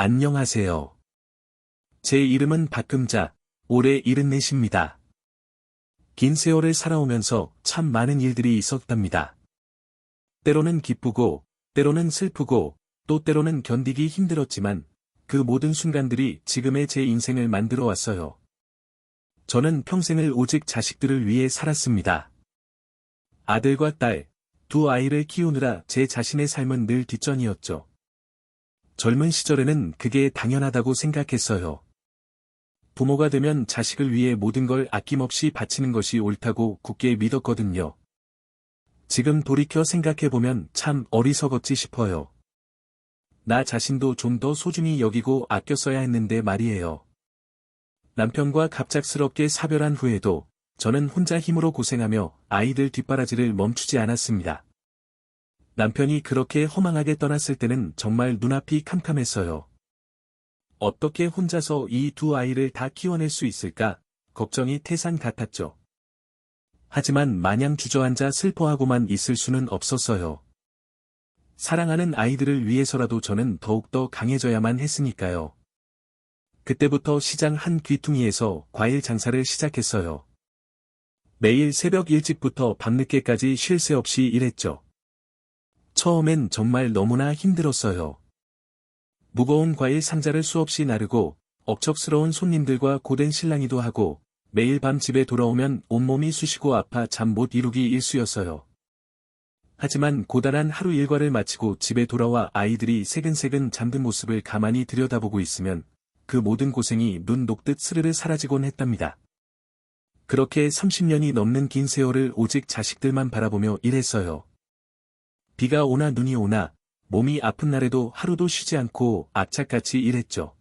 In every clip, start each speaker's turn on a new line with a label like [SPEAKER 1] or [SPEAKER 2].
[SPEAKER 1] 안녕하세요. 제 이름은 박금자, 올해 74입니다. 긴 세월을 살아오면서 참 많은 일들이 있었답니다. 때로는 기쁘고, 때로는 슬프고, 또 때로는 견디기 힘들었지만, 그 모든 순간들이 지금의 제 인생을 만들어 왔어요. 저는 평생을 오직 자식들을 위해 살았습니다. 아들과 딸, 두 아이를 키우느라 제 자신의 삶은 늘 뒷전이었죠. 젊은 시절에는 그게 당연하다고 생각했어요. 부모가 되면 자식을 위해 모든 걸 아낌없이 바치는 것이 옳다고 굳게 믿었거든요. 지금 돌이켜 생각해보면 참 어리석었지 싶어요. 나 자신도 좀 더 소중히 여기고 아껴 써야 했는데 말이에요. 남편과 갑작스럽게 사별한 후에도 저는 혼자 힘으로 고생하며 아이들 뒷바라지를 멈추지 않았습니다. 남편이 그렇게 허망하게 떠났을 때는 정말 눈앞이 캄캄했어요. 어떻게 혼자서 이 두 아이를 다 키워낼 수 있을까? 걱정이 태산 같았죠. 하지만 마냥 주저앉아 슬퍼하고만 있을 수는 없었어요. 사랑하는 아이들을 위해서라도 저는 더욱더 강해져야만 했으니까요. 그때부터 시장 한 귀퉁이에서 과일 장사를 시작했어요. 매일 새벽 일찍부터 밤늦게까지 쉴 새 없이 일했죠. 처음엔 정말 너무나 힘들었어요. 무거운 과일 상자를 수없이 나르고, 억척스러운 손님들과 고된 실랑이도 하고, 매일 밤 집에 돌아오면 온몸이 쑤시고 아파 잠 못 이루기 일쑤였어요. 하지만 고단한 하루 일과를 마치고 집에 돌아와 아이들이 새근새근 잠든 모습을 가만히 들여다보고 있으면, 그 모든 고생이 눈 녹듯 스르르 사라지곤 했답니다. 그렇게 30년이 넘는 긴 세월을 오직 자식들만 바라보며 일했어요. 비가 오나 눈이 오나 몸이 아픈 날에도 하루도 쉬지 않고 악착같이 일했죠.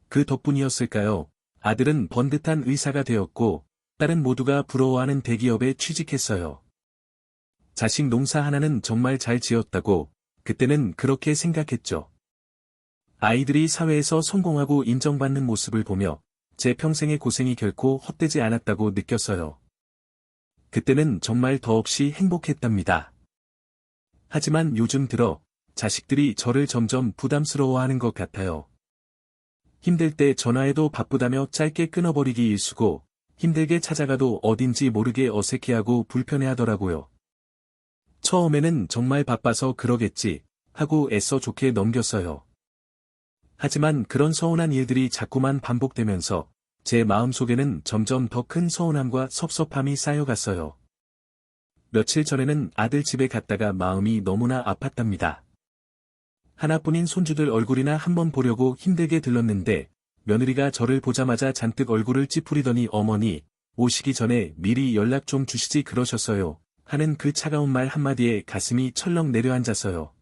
[SPEAKER 1] 그 덕분이었을까요? 아들은 번듯한 의사가 되었고 딸은 모두가 부러워하는 대기업에 취직했어요. 자식 농사 하나는 정말 잘 지었다고 그때는 그렇게 생각했죠. 아이들이 사회에서 성공하고 인정받는 모습을 보며 제 평생의 고생이 결코 헛되지 않았다고 느꼈어요. 그때는 정말 더없이 행복했답니다. 하지만 요즘 들어 자식들이 저를 점점 부담스러워하는 것 같아요. 힘들 때 전화해도 바쁘다며 짧게 끊어버리기 일쑤고 힘들게 찾아가도 어딘지 모르게 어색해하고 불편해하더라고요. 처음에는 정말 바빠서 그러겠지 하고 애써 좋게 넘겼어요. 하지만 그런 서운한 일들이 자꾸만 반복되면서 제 마음속에는 점점 더 큰 서운함과 섭섭함이 쌓여갔어요. 며칠 전에는 아들 집에 갔다가 마음이 너무나 아팠답니다. 하나뿐인 손주들 얼굴이나 한번 보려고 힘들게 들렀는데 며느리가 저를 보자마자 잔뜩 얼굴을 찌푸리더니 어머니, 오시기 전에 미리 연락 좀 주시지 그러셨어요. 하는 그 차가운 말 한마디에 가슴이 철렁 내려앉았어요.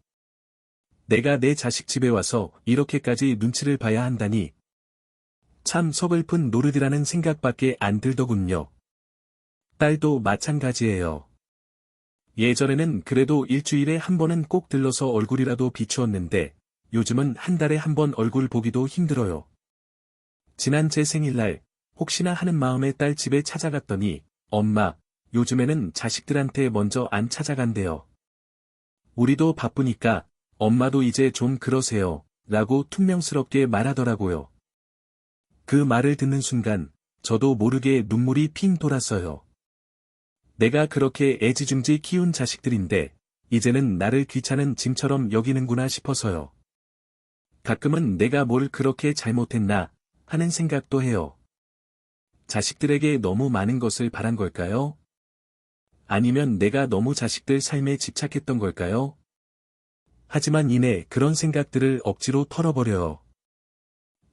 [SPEAKER 1] 내가 내 자식 집에 와서 이렇게까지 눈치를 봐야 한다니. 참 서글픈 노릇이라는 생각밖에 안 들더군요. 딸도 마찬가지예요. 예전에는 그래도 일주일에 한 번은 꼭 들러서 얼굴이라도 비추었는데 요즘은 한 달에 한 번 얼굴 보기도 힘들어요. 지난 제 생일날 혹시나 하는 마음에 딸 집에 찾아갔더니 엄마, 요즘에는 자식들한테 먼저 안 찾아간대요. 우리도 바쁘니까 엄마도 이제 좀 그러세요. 라고 퉁명스럽게 말하더라고요. 그 말을 듣는 순간 저도 모르게 눈물이 핑 돌았어요. 내가 그렇게 애지중지 키운 자식들인데 이제는 나를 귀찮은 짐처럼 여기는구나 싶어서요. 가끔은 내가 뭘 그렇게 잘못했나 하는 생각도 해요. 자식들에게 너무 많은 것을 바란 걸까요? 아니면 내가 너무 자식들 삶에 집착했던 걸까요? 하지만 이내 그런 생각들을 억지로 털어버려요.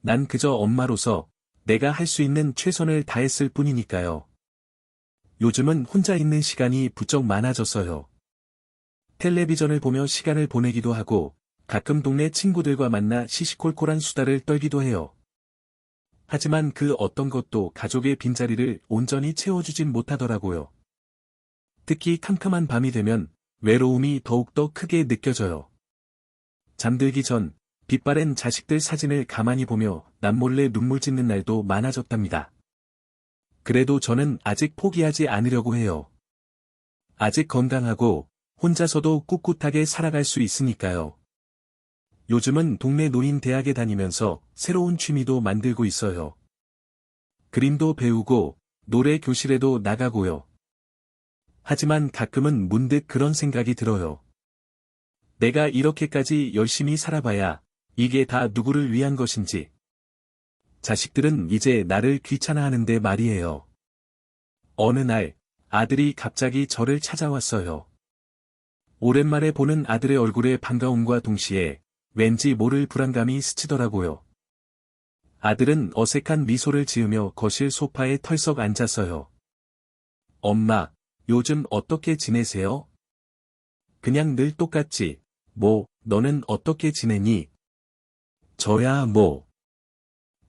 [SPEAKER 1] 난 그저 엄마로서 내가 할 수 있는 최선을 다했을 뿐이니까요. 요즘은 혼자 있는 시간이 부쩍 많아졌어요. 텔레비전을 보며 시간을 보내기도 하고 가끔 동네 친구들과 만나 시시콜콜한 수다를 떨기도 해요. 하지만 그 어떤 것도 가족의 빈자리를 온전히 채워주진 못하더라고요. 특히 캄캄한 밤이 되면 외로움이 더욱더 크게 느껴져요. 잠들기 전 빛바랜 자식들 사진을 가만히 보며 남몰래 눈물 짓는 날도 많아졌답니다. 그래도 저는 아직 포기하지 않으려고 해요. 아직 건강하고 혼자서도 꿋꿋하게 살아갈 수 있으니까요. 요즘은 동네 노인 대학에 다니면서 새로운 취미도 만들고 있어요. 그림도 배우고, 노래 교실에도 나가고요. 하지만 가끔은 문득 그런 생각이 들어요. 내가 이렇게까지 열심히 살아봐야, 이게 다 누구를 위한 것인지. 자식들은 이제 나를 귀찮아하는데 말이에요. 어느 날, 아들이 갑자기 저를 찾아왔어요. 오랜만에 보는 아들의 얼굴에 반가움과 동시에 왠지 모를 불안감이 스치더라고요. 아들은 어색한 미소를 지으며 거실 소파에 털썩 앉았어요. 엄마, 요즘 어떻게 지내세요? 그냥 늘 똑같지. 너는 어떻게 지내니? 저야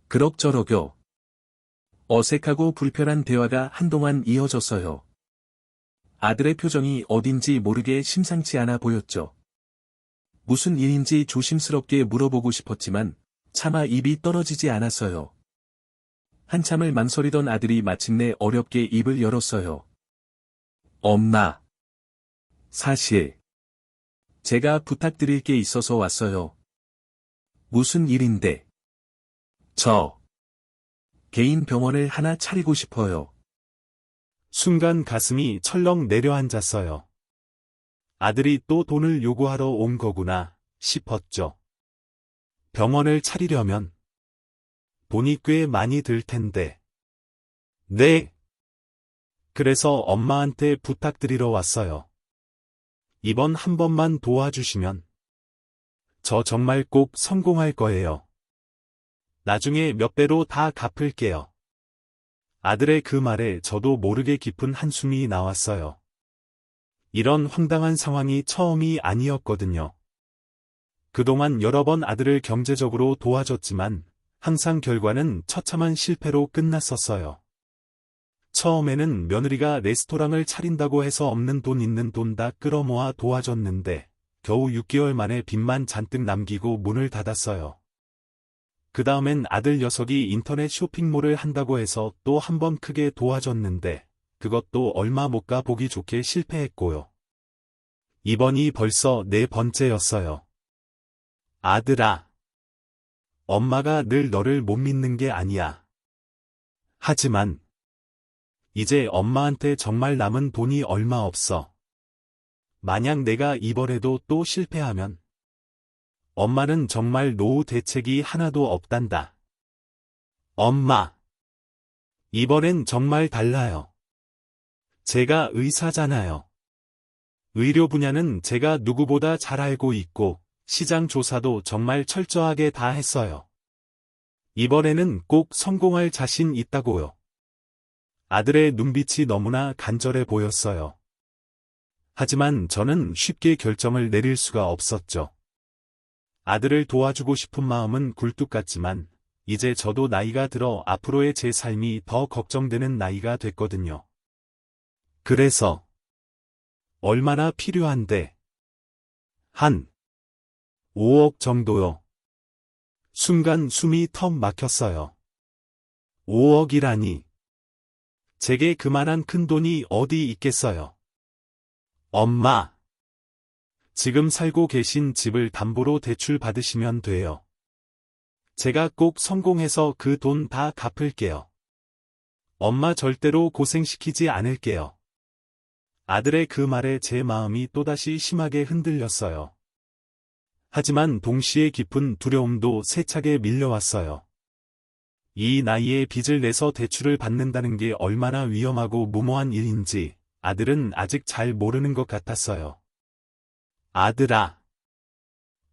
[SPEAKER 1] 그럭저럭요. 어색하고 불편한 대화가 한동안 이어졌어요. 아들의 표정이 어딘지 모르게 심상치 않아 보였죠. 무슨 일인지 조심스럽게 물어보고 싶었지만 차마 입이 떨어지지 않았어요. 한참을 망설이던 아들이 마침내 어렵게 입을 열었어요. 엄마. 사실 제가 부탁드릴 게 있어서 왔어요. 무슨 일인데? 저 개인 병원을 하나 차리고 싶어요.
[SPEAKER 2] 순간 가슴이 철렁 내려앉았어요. 아들이 또 돈을 요구하러 온 거구나 싶었죠. 병원을 차리려면 돈이 꽤 많이 들 텐데. 네. 그래서 엄마한테 부탁드리러 왔어요. 이번 한 번만 도와주시면 저 정말 꼭 성공할 거예요. 나중에 몇 배로 다 갚을게요. 아들의 그 말에 저도 모르게 깊은 한숨이 나왔어요. 이런 황당한 상황이 처음이 아니었거든요. 그동안 여러 번 아들을 경제적으로 도와줬지만 항상 결과는 처참한 실패로 끝났었어요. 처음에는 며느리가 레스토랑을 차린다고 해서 없는 돈 있는 돈 다 끌어모아 도와줬는데 겨우 6개월 만에 빚만 잔뜩 남기고 문을 닫았어요. 그 다음엔 아들 녀석이 인터넷 쇼핑몰을 한다고 해서 또 한 번 크게 도와줬는데 그것도 얼마 못 가 보기 좋게 실패했고요. 이번이 벌써 4번째였어요. 아들아. 엄마가 늘 너를 못 믿는 게 아니야. 하지만 이제 엄마한테 정말 남은 돈이 얼마 없어. 만약 내가 이번에도 또 실패하면 엄마는 정말 노후 대책이 하나도 없단다. 엄마. 이번엔 정말 달라요. 제가 의사잖아요. 의료 분야는 제가 누구보다 잘 알고 있고 시장 조사도 정말 철저하게 다 했어요. 이번에는 꼭 성공할 자신 있다고요. 아들의 눈빛이 너무나 간절해 보였어요. 하지만 저는 쉽게 결정을 내릴 수가 없었죠. 아들을 도와주고 싶은 마음은 굴뚝 같지만 이제 저도 나이가 들어 앞으로의 제 삶이 더 걱정되는 나이가 됐거든요. 그래서 얼마나 필요한데? 한 5억 정도요. 순간 숨이 턱 막혔어요. 5억이라니. 제게 그만한 큰 돈이 어디 있겠어요. 엄마. 지금 살고 계신 집을 담보로 대출 받으시면 돼요. 제가 꼭 성공해서 그 돈 다 갚을게요. 엄마 절대로 고생시키지 않을게요. 아들의 그 말에 제 마음이 또다시 심하게 흔들렸어요. 하지만 동시에 깊은 두려움도 세차게 밀려왔어요. 이 나이에 빚을 내서 대출을 받는다는 게 얼마나 위험하고 무모한 일인지 아들은 아직 잘 모르는 것 같았어요. 아들아.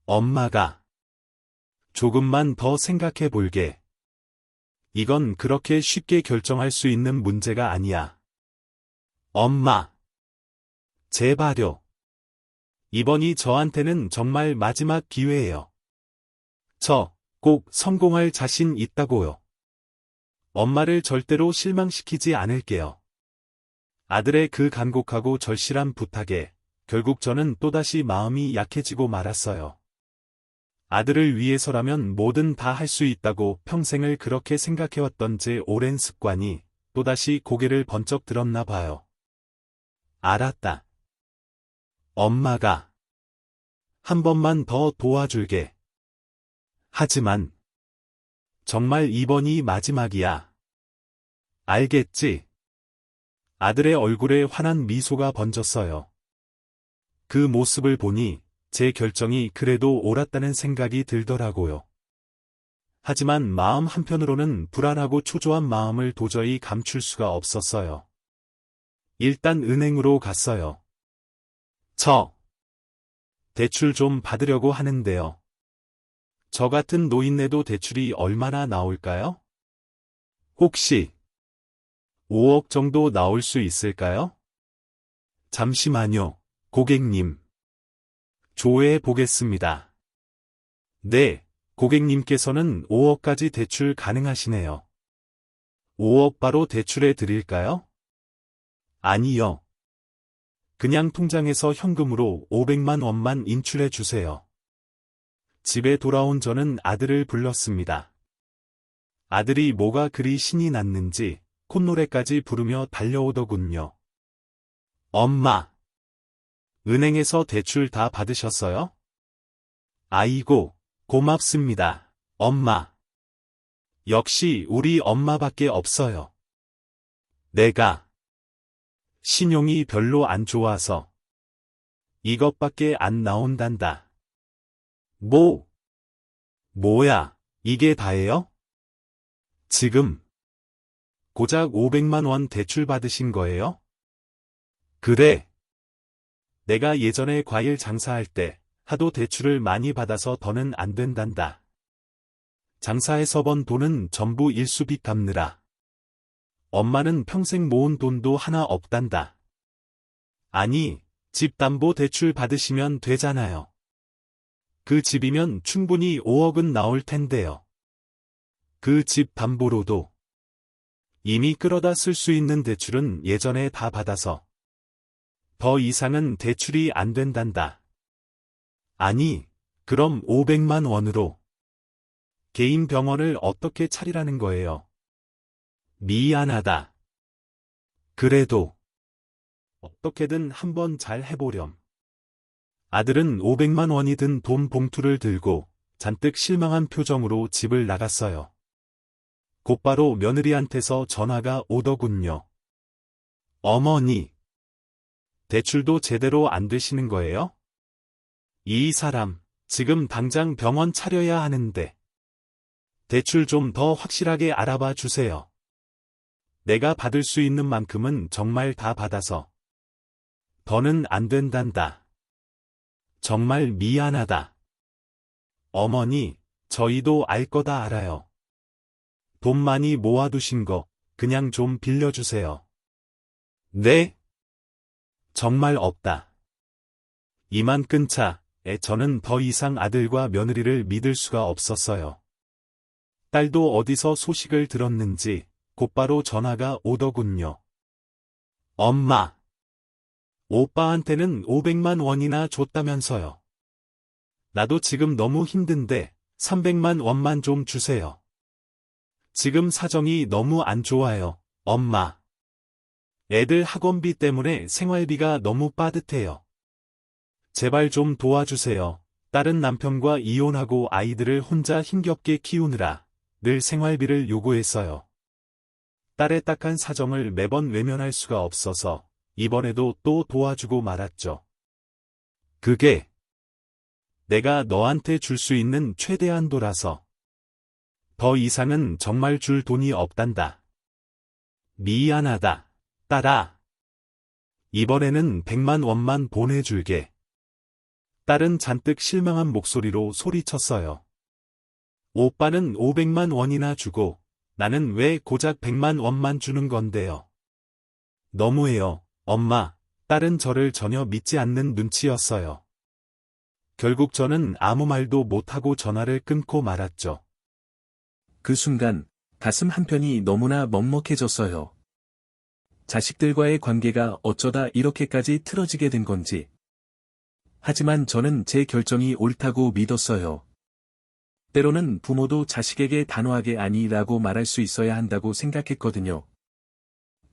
[SPEAKER 2] 엄마가 조금만 더 생각해 볼게. 이건 그렇게 쉽게 결정할 수 있는 문제가 아니야. 엄마. 제발요. 이번이 저한테는 정말 마지막 기회예요. 저 꼭 성공할 자신 있다고요. 엄마를 절대로 실망시키지 않을게요. 아들의 그 간곡하고 절실한 부탁에 결국 저는 또다시 마음이 약해지고 말았어요. 아들을 위해서라면 뭐든 다 할 수 있다고 평생을 그렇게 생각해왔던 제 오랜 습관이 또다시 고개를 번쩍 들었나 봐요. 알았다. 엄마가 한 번만 더 도와줄게. 하지만 정말 이번이 마지막이야. 알겠지? 아들의 얼굴에 환한 미소가 번졌어요. 그 모습을 보니 제 결정이 그래도 옳았다는 생각이 들더라고요. 하지만 마음 한편으로는 불안하고 초조한 마음을 도저히 감출 수가 없었어요. 일단 은행으로 갔어요. 대출 좀 받으려고 하는데요. 저 같은 노인네도 대출이 얼마나 나올까요? 혹시 5억 정도 나올 수 있을까요? 잠시만요, 고객님. 조회해 보겠습니다. 네, 고객님께서는 5억까지 대출 가능하시네요. 5억 바로 대출해 드릴까요? 아니요. 그냥 통장에서 현금으로 500만 원만 인출해 주세요. 집에 돌아온 저는 아들을 불렀습니다. 아들이 뭐가 그리 신이 났는지 콧노래까지 부르며 달려오더군요. 엄마, 은행에서 대출 다 받으셨어요? 아이고, 고맙습니다, 엄마. 역시 우리 엄마밖에 없어요. 내가 신용이 별로 안 좋아서 이것밖에 안 나온단다. 뭐야, 이게 다예요? 지금 고작 500만 원 대출 받으신 거예요? 그래. 내가 예전에 과일 장사할 때 하도 대출을 많이 받아서 더는 안 된단다. 장사해서 번 돈은 전부 일수빚 갚느라. 엄마는 평생 모은 돈도 하나 없단다. 아니, 집 담보 대출 받으시면 되잖아요. 그 집이면 충분히 5억은 나올 텐데요. 그 집 담보로도 이미 끌어다 쓸 수 있는 대출은 예전에 다 받아서 더 이상은 대출이 안 된단다. 아니, 그럼 500만 원으로 개인 병원을 어떻게 차리라는 거예요? 미안하다. 그래도 어떻게든 한번 잘 해보렴. 아들은 500만 원이 든 돈 봉투를 들고 잔뜩 실망한 표정으로 집을 나갔어요. 곧바로 며느리한테서 전화가 오더군요. 어머니, 대출도 제대로 안 되시는 거예요? 이 사람, 지금 당장 병원 차려야 하는데. 대출 좀 더 확실하게 알아봐 주세요. 내가 받을 수 있는 만큼은 정말 다 받아서 더는 안 된단다. 정말 미안하다. 어머니, 저희도 알 거다 알아요. 돈 많이 모아두신 거 그냥 좀 빌려주세요. 네? 정말 없다. 이만 끊자. 저는 더 이상 아들과 며느리를 믿을 수가 없었어요. 딸도 어디서 소식을 들었는지 곧바로 전화가 오더군요. 엄마, 오빠한테는 500만 원이나 줬다면서요. 나도 지금 너무 힘든데 300만 원만 좀 주세요. 지금 사정이 너무 안 좋아요, 엄마. 애들 학원비 때문에 생활비가 너무 빠듯해요. 제발 좀 도와주세요. 딸은 남편과 이혼하고 아이들을 혼자 힘겹게 키우느라 늘 생활비를 요구했어요. 딸의 딱한 사정을 매번 외면할 수가 없어서 이번에도 또 도와주고 말았죠. 그게 내가 너한테 줄 수 있는 최대한도라서 더 이상은 정말 줄 돈이 없단다. 미안하다, 딸아. 이번에는 100만 원만 보내줄게. 딸은 잔뜩 실망한 목소리로 소리쳤어요. 오빠는 500만 원이나 주고 나는 왜 고작 100만 원만 주는 건데요. 너무해요, 엄마. 딸은 저를 전혀 믿지 않는 눈치였어요. 결국 저는 아무 말도 못하고 전화를 끊고 말았죠.
[SPEAKER 1] 그 순간 가슴 한편이 너무나 먹먹해졌어요. 자식들과의 관계가 어쩌다 이렇게까지 틀어지게 된 건지. 하지만 저는 제 결정이 옳다고 믿었어요. 때로는 부모도 자식에게 단호하게 아니라고 말할 수 있어야 한다고 생각했거든요.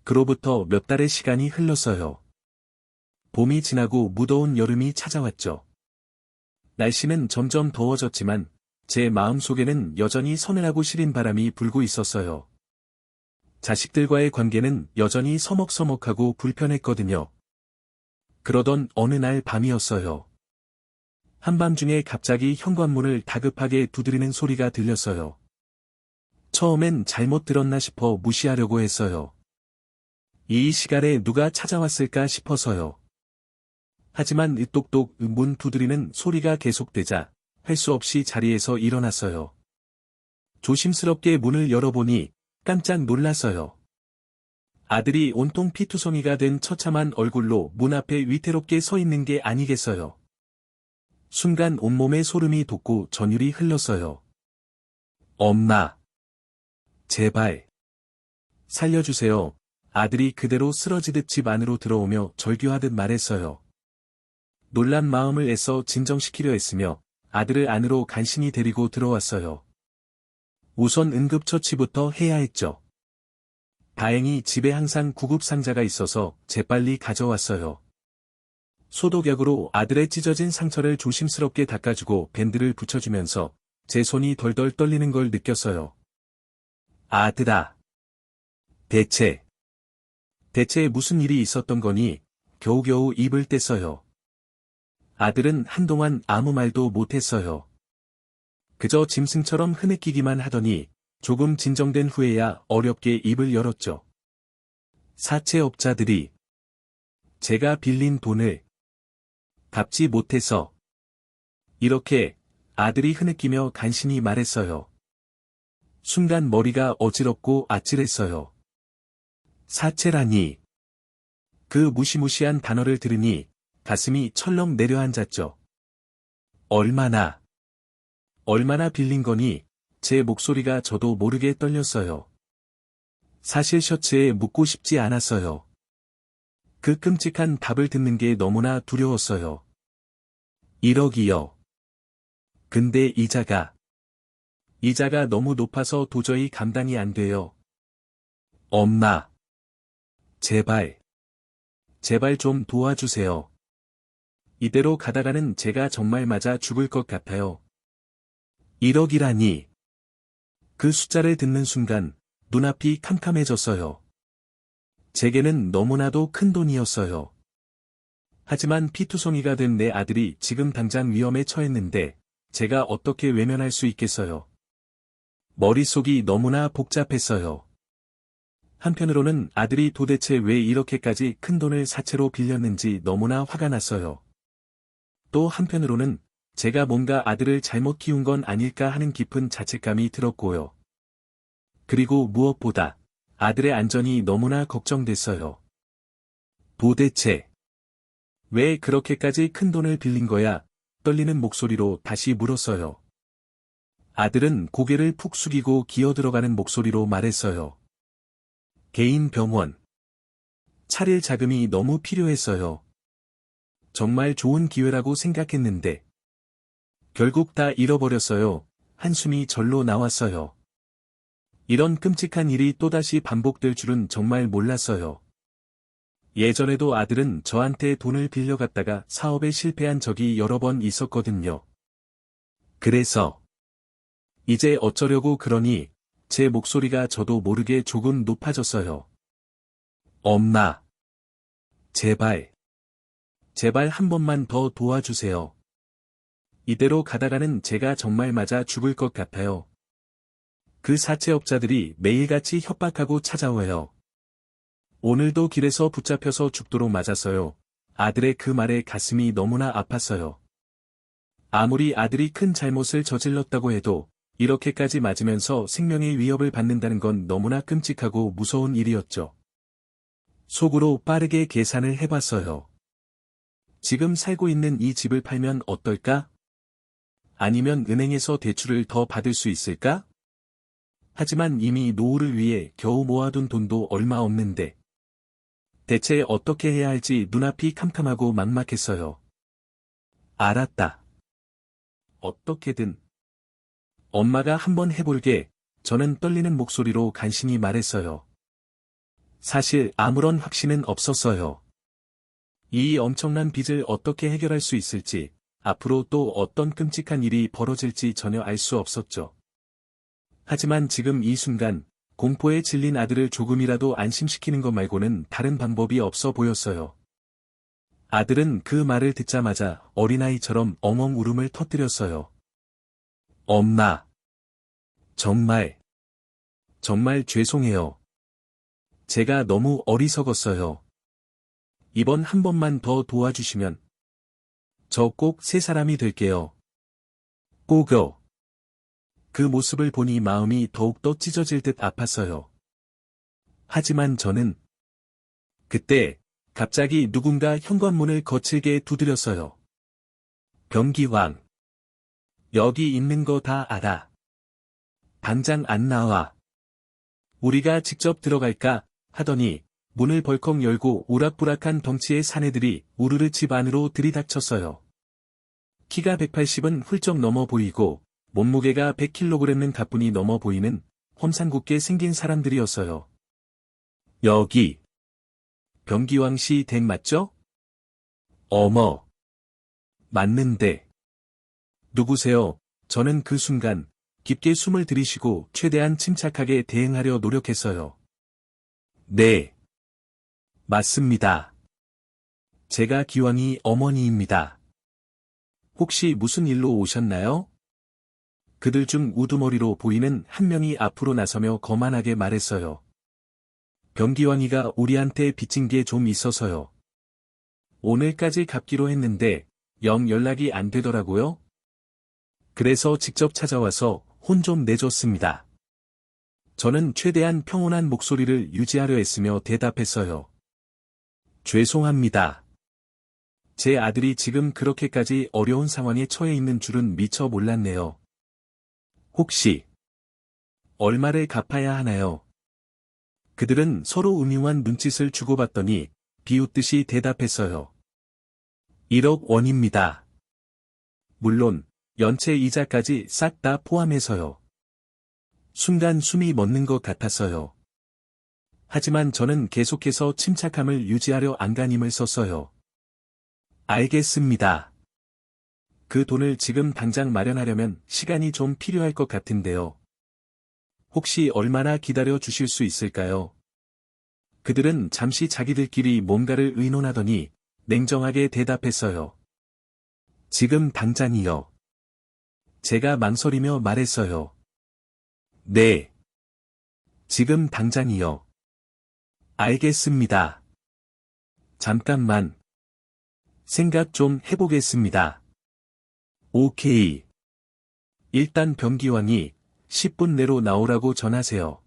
[SPEAKER 1] 그로부터 몇 달의 시간이 흘렀어요. 봄이 지나고 무더운 여름이 찾아왔죠. 날씨는 점점 더워졌지만 제 마음속에는 여전히 서늘하고 시린 바람이 불고 있었어요. 자식들과의 관계는 여전히 서먹서먹하고 불편했거든요. 그러던 어느 날 밤이었어요. 한밤중에 갑자기 현관문을 다급하게 두드리는 소리가 들렸어요. 처음엔 잘못 들었나 싶어 무시하려고 했어요. 이 시간에 누가 찾아왔을까 싶어서요. 하지만 으똑똑 문 두드리는 소리가 계속되자 할 수 없이 자리에서 일어났어요. 조심스럽게 문을 열어보니 깜짝 놀랐어요. 아들이 온통 피투성이가 된 처참한 얼굴로 문 앞에 위태롭게 서 있는 게 아니겠어요. 순간 온몸에 소름이 돋고 전율이 흘렀어요. 엄마. 제발. 살려주세요. 아들이 그대로 쓰러지듯 집 안으로 들어오며 절규하듯 말했어요. 놀란 마음을 애써 진정시키려 했으며 아들을 안으로 간신히 데리고 들어왔어요. 우선 응급처치부터 해야 했죠. 다행히 집에 항상 구급상자가 있어서 재빨리 가져왔어요. 소독약으로 아들의 찢어진 상처를 조심스럽게 닦아주고 밴드를 붙여주면서 제 손이 덜덜 떨리는 걸 느꼈어요. 아들아. 대체 무슨 일이 있었던 거니? 겨우겨우 입을 뗐어요. 아들은 한동안 아무 말도 못했어요. 그저 짐승처럼 흐느끼기만 하더니 조금 진정된 후에야 어렵게 입을 열었죠. 사채업자들이 제가 빌린 돈을 갚지 못해서 이렇게 아들이 흐느끼며 간신히 말했어요. 순간 머리가 어지럽고 아찔했어요. 사채라니. 그 무시무시한 단어를 들으니 가슴이 철렁 내려앉았죠. 얼마나 빌린 거니? 제 목소리가 저도 모르게 떨렸어요. 사실 셔츠에 묻고 싶지 않았어요. 그 끔찍한 답을 듣는 게 너무나 두려웠어요. 1억이요. 근데 이자가 너무 높아서 도저히 감당이 안 돼요. 엄마. 제발 좀 도와주세요. 이대로 가다가는 제가 정말 맞아 죽을 것 같아요. 1억이라니. 그 숫자를 듣는 순간 눈앞이 캄캄해졌어요. 제게는 너무나도 큰 돈이었어요. 하지만 피투성이가 된 내 아들이 지금 당장 위험에 처했는데 제가 어떻게 외면할 수 있겠어요. 머릿속이 너무나 복잡했어요. 한편으로는 아들이 도대체 왜 이렇게까지 큰 돈을 사채로 빌렸는지 너무나 화가 났어요. 또 한편으로는 제가 뭔가 아들을 잘못 키운 건 아닐까 하는 깊은 자책감이 들었고요. 그리고 무엇보다 아들의 안전이 너무나 걱정됐어요. 도대체 왜 그렇게까지 큰 돈을 빌린 거야? 떨리는 목소리로 다시 물었어요. 아들은 고개를 푹 숙이고 기어들어가는 목소리로 말했어요. 개인 병원. 차릴 자금이 너무 필요했어요. 정말 좋은 기회라고 생각했는데 결국 다 잃어버렸어요. 한숨이 절로 나왔어요. 이런 끔찍한 일이 또다시 반복될 줄은 정말 몰랐어요. 예전에도 아들은 저한테 돈을 빌려갔다가 사업에 실패한 적이 여러 번 있었거든요. 그래서 이제 어쩌려고 그러니 제 목소리가 저도 모르게 조금 높아졌어요. 엄마. 제발 한 번만 더 도와주세요. 이대로 가다가는 제가 정말 맞아 죽을 것 같아요. 그 사채업자들이 매일같이 협박하고 찾아와요. 오늘도 길에서 붙잡혀서 죽도록 맞았어요. 아들의 그 말에 가슴이 너무나 아팠어요. 아무리 아들이 큰 잘못을 저질렀다고 해도 이렇게까지 맞으면서 생명의 위협을 받는다는 건 너무나 끔찍하고 무서운 일이었죠. 속으로 빠르게 계산을 해봤어요. 지금 살고 있는 이 집을 팔면 어떨까? 아니면 은행에서 대출을 더 받을 수 있을까? 하지만 이미 노후를 위해 겨우 모아둔 돈도 얼마 없는데. 대체 어떻게 해야 할지 눈앞이 캄캄하고 막막했어요. 알았다. 어떻게든. 엄마가 한번 해볼게. 저는 떨리는 목소리로 간신히 말했어요. 사실 아무런 확신은 없었어요. 이 엄청난 빚을 어떻게 해결할 수 있을지, 앞으로 또 어떤 끔찍한 일이 벌어질지 전혀 알 수 없었죠. 하지만 지금 이 순간, 공포에 질린 아들을 조금이라도 안심시키는 것 말고는 다른 방법이 없어 보였어요. 아들은 그 말을 듣자마자 어린아이처럼 엉엉 울음을 터뜨렸어요. 엄마. 정말 죄송해요. 제가 너무 어리석었어요. 이번 한 번만 더 도와주시면 저 꼭 새 사람이 될게요. 꼭요. 그 모습을 보니 마음이 더욱더 찢어질 듯 아팠어요. 하지만 저는 그때 갑자기 누군가 현관문을 거칠게 두드렸어요. 병기왕. 여기 있는 거 다 알아. 당장 안 나와. 우리가 직접 들어갈까 하더니 문을 벌컥 열고 우락부락한 덩치의 사내들이 우르르 집 안으로 들이닥쳤어요. 키가 180은 훌쩍 넘어 보이고 몸무게가 100kg은 가뿐히 넘어 보이는 험상궂게 생긴 사람들이었어요. 여기 병기왕 씨 댁 맞죠? 어머. 맞는데. 누구세요? 저는 그 순간 깊게 숨을 들이쉬고 최대한 침착하게 대응하려 노력했어요. 네. 맞습니다. 제가 기왕이 어머니입니다. 혹시 무슨 일로 오셨나요? 그들 중 우두머리로 보이는 한 명이 앞으로 나서며 거만하게 말했어요. 병기왕이가 우리한테 빚진 게 좀 있어서요. 오늘까지 갚기로 했는데 영 연락이 안 되더라고요. 그래서 직접 찾아와서 혼 좀 내줬습니다. 저는 최대한 평온한 목소리를 유지하려 했으며 대답했어요. 죄송합니다. 제 아들이 지금 그렇게까지 어려운 상황에 처해 있는 줄은 미처 몰랐네요. 혹시 얼마를 갚아야 하나요? 그들은 서로 음흉한 눈짓을 주고받더니 비웃듯이 대답했어요. 1억 원입니다. 물론 연체 이자까지 싹 다 포함해서요. 순간 숨이 멎는 것 같았어요. 하지만 저는 계속해서 침착함을 유지하려 안간힘을 썼어요. 알겠습니다. 그 돈을 지금 당장 마련하려면 시간이 좀 필요할 것 같은데요. 혹시 얼마나 기다려 주실 수 있을까요? 그들은 잠시 자기들끼리 뭔가를 의논하더니 냉정하게 대답했어요. 지금 당장이요. 제가 망설이며 말했어요. 네. 지금 당장이요. 알겠습니다. 잠깐만. 생각 좀 해보겠습니다. 오케이. 일단 병기왕이 10분 내로 나오라고 전하세요.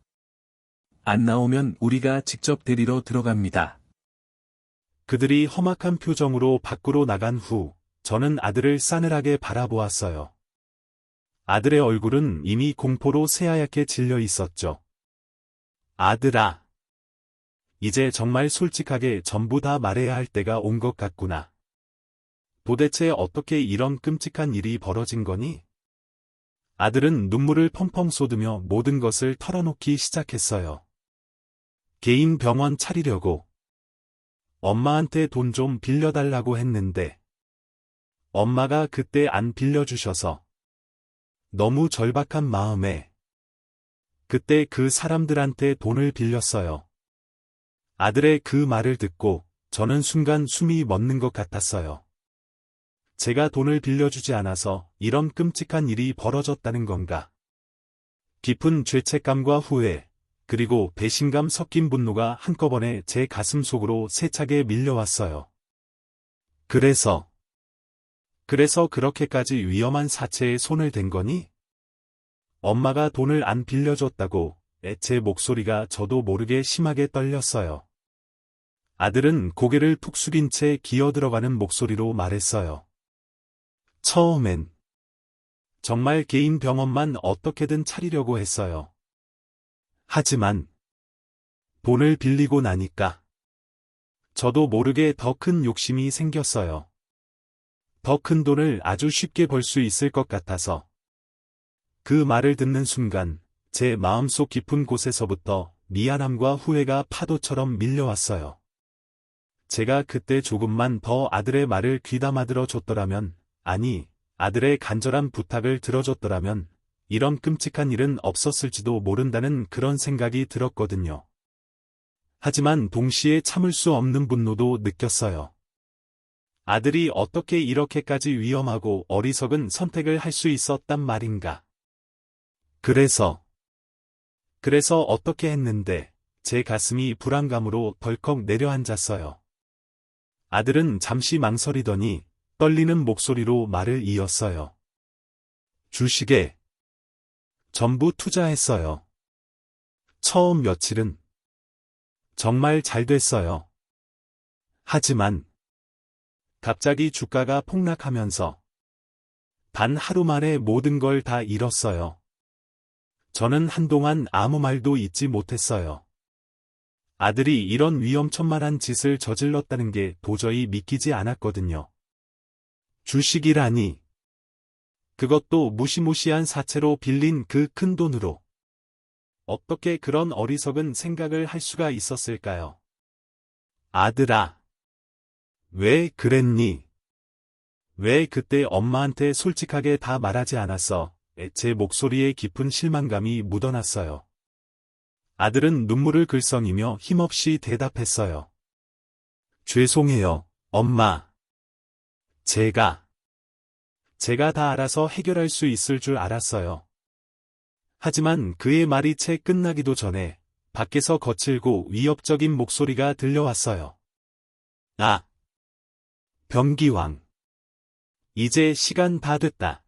[SPEAKER 1] 안 나오면 우리가 직접 데리러 들어갑니다.
[SPEAKER 2] 그들이 험악한 표정으로 밖으로 나간 후, 저는 아들을 싸늘하게 바라보았어요. 아들의 얼굴은 이미 공포로 새하얗게 질려 있었죠. 아들아. 이제 정말 솔직하게 전부 다 말해야 할 때가 온 것 같구나. 도대체 어떻게 이런 끔찍한 일이 벌어진 거니? 아들은 눈물을 펑펑 쏟으며 모든 것을 털어놓기 시작했어요. 개인 병원 차리려고. 엄마한테 돈 좀 빌려달라고 했는데. 엄마가 그때 안 빌려주셔서. 너무 절박한 마음에. 그때 그 사람들한테 돈을 빌렸어요. 아들의 그 말을 듣고 저는 순간 숨이 멎는 것 같았어요. 제가 돈을 빌려주지 않아서 이런 끔찍한 일이 벌어졌다는 건가? 깊은 죄책감과 후회, 그리고 배신감 섞인 분노가 한꺼번에 제 가슴 속으로 세차게 밀려왔어요. 그래서 그렇게까지 위험한 사채에 손을 댄 거니? 엄마가 돈을 안 빌려줬다고 제 목소리가 저도 모르게 심하게 떨렸어요. 아들은 고개를 푹 숙인 채 기어들어가는 목소리로 말했어요. 처음엔 정말 개인 병원만 어떻게든 차리려고 했어요. 하지만 돈을 빌리고 나니까 저도 모르게 더 큰 욕심이 생겼어요. 더 큰 돈을 아주 쉽게 벌 수 있을 것 같아서. 그 말을 듣는 순간 제 마음속 깊은 곳에서부터 미안함과 후회가 파도처럼 밀려왔어요. 제가 그때 조금만 더 아들의 말을 귀담아 들어줬더라면 아니, 아들의 간절한 부탁을 들어줬더라면 이런 끔찍한 일은 없었을지도 모른다는 그런 생각이 들었거든요. 하지만 동시에 참을 수 없는 분노도 느꼈어요. 아들이 어떻게 이렇게까지 위험하고 어리석은 선택을 할 수 있었단 말인가. 그래서 어떻게 했는데 제 가슴이 불안감으로 덜컥 내려앉았어요. 아들은 잠시 망설이더니 떨리는 목소리로 말을 이었어요. 주식에 전부 투자했어요. 처음 며칠은 정말 잘 됐어요. 하지만 갑자기 주가가 폭락하면서 단 하루 만에 모든 걸 다 잃었어요. 저는 한동안 아무 말도 잇지 못했어요. 아들이 이런 위험천만한 짓을 저질렀다는 게 도저히 믿기지 않았거든요. 주식이라니. 그것도 무시무시한 사채로 빌린 그 큰 돈으로. 어떻게 그런 어리석은 생각을 할 수가 있었을까요? 아들아. 왜 그랬니? 왜 그때 엄마한테 솔직하게 다 말하지 않았어? 제 목소리에 깊은 실망감이 묻어났어요. 아들은 눈물을 글썽이며 힘없이 대답했어요. 죄송해요, 엄마. 제가 다 알아서 해결할 수 있을 줄 알았어요. 하지만 그의 말이 채 끝나기도 전에 밖에서 거칠고 위협적인 목소리가 들려왔어요. 아! 변기왕. 이제 시간 다 됐다.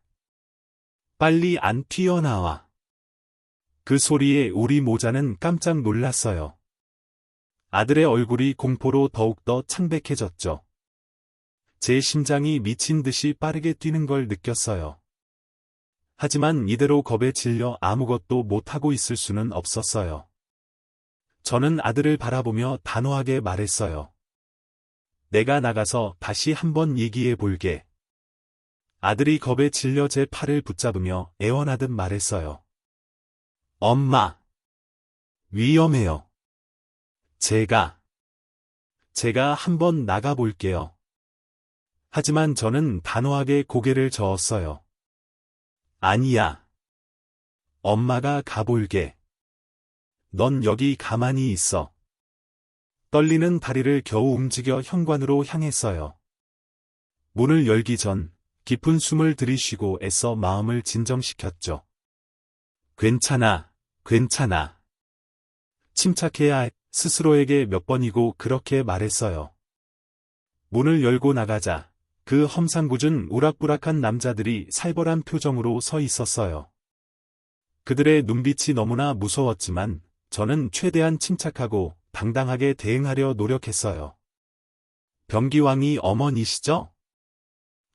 [SPEAKER 2] 빨리 안 튀어나와. 그 소리에 우리 모자는 깜짝 놀랐어요. 아들의 얼굴이 공포로 더욱더 창백해졌죠. 제 심장이 미친 듯이 빠르게 뛰는 걸 느꼈어요. 하지만 이대로 겁에 질려 아무것도 못하고 있을 수는 없었어요. 저는 아들을 바라보며 단호하게 말했어요. 내가 나가서 다시 한번 얘기해 볼게. 아들이 겁에 질려 제 팔을 붙잡으며 애원하듯 말했어요. 엄마. 위험해요. 제가 한번 나가볼게요. 하지만 저는 단호하게 고개를 저었어요. 아니야. 엄마가 가볼게. 넌 여기 가만히 있어. 떨리는 다리를 겨우 움직여 현관으로 향했어요. 문을 열기 전 깊은 숨을 들이쉬고 애써 마음을 진정시켰죠. 괜찮아, 괜찮아. 침착해야 해. 스스로에게 몇 번이고 그렇게 말했어요. 문을 열고 나가자 그 험상궂은 우락부락한 남자들이 살벌한 표정으로 서 있었어요. 그들의 눈빛이 너무나 무서웠지만 저는 최대한 침착하고 당당하게 대응하려 노력했어요. 변기왕이 어머니시죠?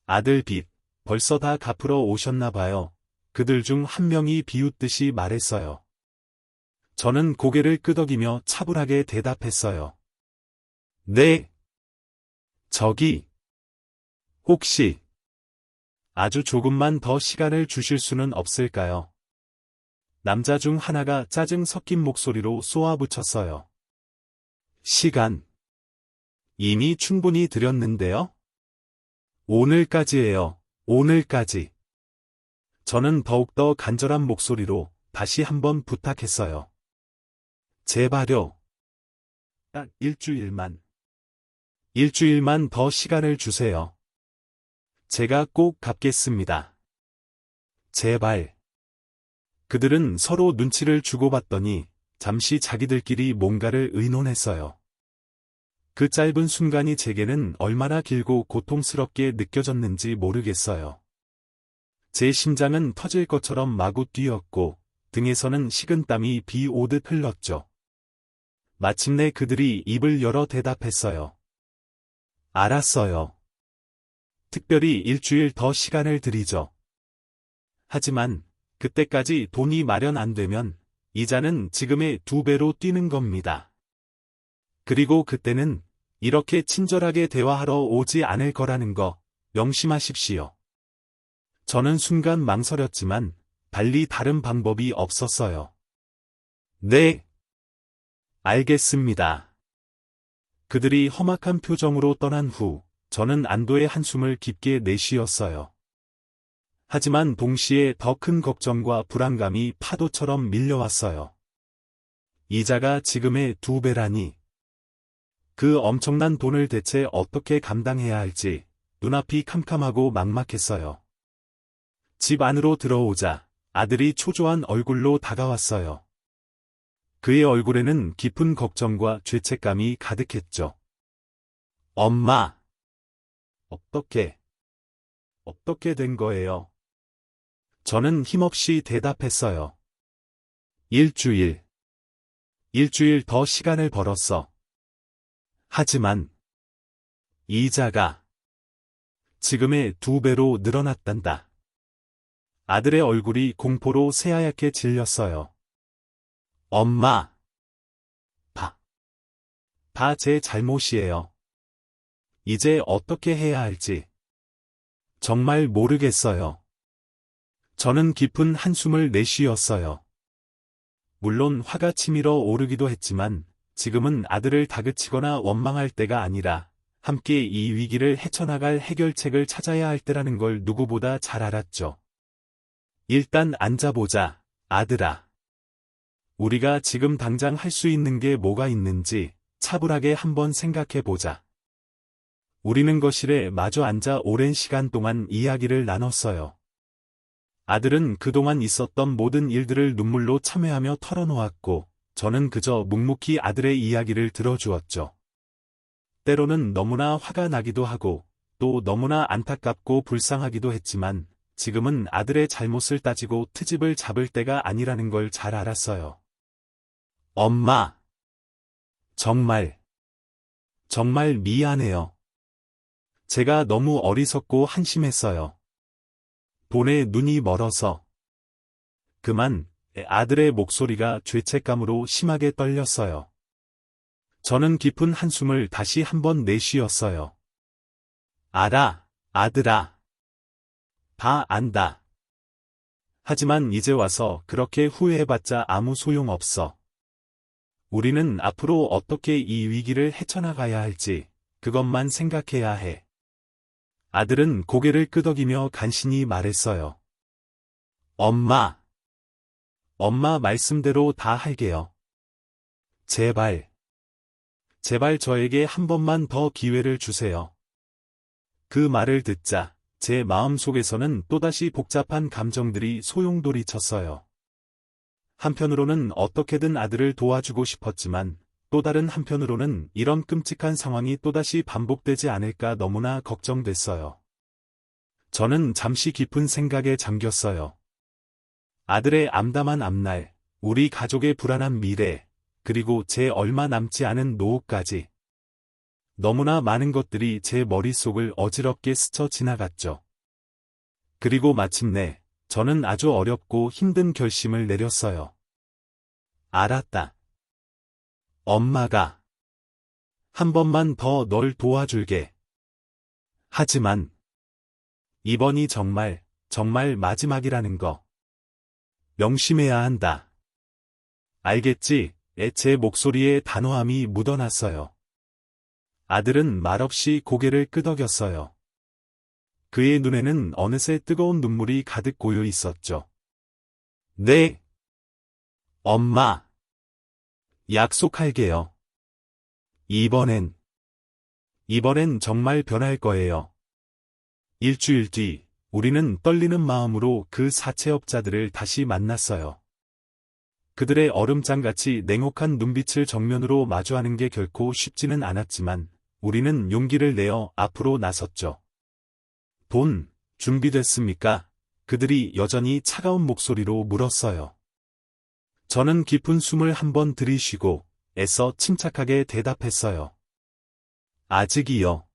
[SPEAKER 2] 아들 빚, 벌써 다 갚으러 오셨나 봐요. 그들 중 한 명이 비웃듯이 말했어요. 저는 고개를 끄덕이며 차분하게 대답했어요. 네. 저기. 혹시 아주 조금만 더 시간을 주실 수는 없을까요? 남자 중 하나가 짜증 섞인 목소리로 쏘아붙였어요. 시간. 이미 충분히 드렸는데요? 오늘까지예요. 오늘까지. 저는 더욱더 간절한 목소리로 다시 한번 부탁했어요. 제발요. 딱 일주일만 더 시간을 주세요. 제가 꼭 갚겠습니다. 제발. 그들은 서로 눈치를 주고받더니 잠시 자기들끼리 뭔가를 의논했어요. 그 짧은 순간이 제게는 얼마나 길고 고통스럽게 느껴졌는지 모르겠어요. 제 심장은 터질 것처럼 마구 뛰었고 등에서는 식은땀이 비 오듯 흘렀죠. 마침내 그들이 입을 열어 대답했어요. 알았어요. 특별히 일주일 더 시간을 드리죠. 하지만 그때까지 돈이 마련 안 되면 이자는 지금의 2배로 뛰는 겁니다. 그리고 그때는 이렇게 친절하게 대화하러 오지 않을 거라는 거 명심하십시오. 저는 순간 망설였지만 달리 다른 방법이 없었어요. 네. 알겠습니다. 그들이 험악한 표정으로 떠난 후 저는 안도의 한숨을 깊게 내쉬었어요. 하지만 동시에 더 큰 걱정과 불안감이 파도처럼 밀려왔어요. 이자가 지금의 2배라니. 그 엄청난 돈을 대체 어떻게 감당해야 할지 눈앞이 캄캄하고 막막했어요. 집 안으로 들어오자 아들이 초조한 얼굴로 다가왔어요. 그의 얼굴에는 깊은 걱정과 죄책감이 가득했죠. 엄마, 어떻게 된 거예요? 저는 힘없이 대답했어요. 일주일 더 시간을 벌었어. 하지만 이자가 지금의 2배로 늘어났단다. 아들의 얼굴이 공포로 새하얗게 질렸어요. 엄마, 다 제 잘못이에요. 이제 어떻게 해야 할지 정말 모르겠어요. 저는 깊은 한숨을 내쉬었어요. 물론 화가 치밀어 오르기도 했지만 지금은 아들을 다그치거나 원망할 때가 아니라 함께 이 위기를 헤쳐나갈 해결책을 찾아야 할 때라는 걸 누구보다 잘 알았죠. 일단 앉아보자, 아들아. 우리가 지금 당장 할 수 있는 게 뭐가 있는지 차분하게 한번 생각해보자. 우리는 거실에 마주 앉아 오랜 시간 동안 이야기를 나눴어요. 아들은 그동안 있었던 모든 일들을 눈물로 참회하며 털어놓았고, 저는 그저 묵묵히 아들의 이야기를 들어주었죠. 때로는 너무나 화가 나기도 하고, 또 너무나 안타깝고 불쌍하기도 했지만, 지금은 아들의 잘못을 따지고 트집을 잡을 때가 아니라는 걸 잘 알았어요. 엄마, 정말 미안해요. 제가 너무 어리석고 한심했어요. 돈에 눈이 멀어서. 그만. 아들의 목소리가 죄책감으로 심하게 떨렸어요. 저는 깊은 한숨을 다시 한번 내쉬었어요. 알아, 아들아. 다 안다. 하지만 이제 와서 그렇게 후회해봤자 아무 소용없어. 우리는 앞으로 어떻게 이 위기를 헤쳐나가야 할지 그것만 생각해야 해. 아들은 고개를 끄덕이며 간신히 말했어요. 엄마 말씀대로 다 할게요. 제발 저에게 한 번만 더 기회를 주세요. 그 말을 듣자 제 마음속에서는 또다시 복잡한 감정들이 소용돌이쳤어요. 한편으로는 어떻게든 아들을 도와주고 싶었지만 또 다른 한편으로는 이런 끔찍한 상황이 또다시 반복되지 않을까 너무나 걱정됐어요. 저는 잠시 깊은 생각에 잠겼어요. 아들의 암담한 앞날, 우리 가족의 불안한 미래, 그리고 제 얼마 남지 않은 노후까지. 너무나 많은 것들이 제 머릿속을 어지럽게 스쳐 지나갔죠. 그리고 마침내 저는 아주 어렵고 힘든 결심을 내렸어요. 알았다. 엄마가 한 번만 더 널 도와줄게. 하지만 이번이 정말 마지막이라는 거 명심해야 한다. 알겠지? 제 목소리에 단호함이 묻어났어요. 아들은 말없이 고개를 끄덕였어요. 그의 눈에는 어느새 뜨거운 눈물이 가득 고여 있었죠. 네. 엄마. 약속할게요. 이번엔 정말 변할 거예요. 일주일 뒤, 우리는 떨리는 마음으로 그 사채업자들을 다시 만났어요. 그들의 얼음장같이 냉혹한 눈빛을 정면으로 마주하는 게 결코 쉽지는 않았지만, 우리는 용기를 내어 앞으로 나섰죠. 돈, 준비됐습니까? 그들이 여전히 차가운 목소리로 물었어요. 저는 깊은 숨을 한번 들이쉬고 애써 침착하게 대답했어요. 아직이요.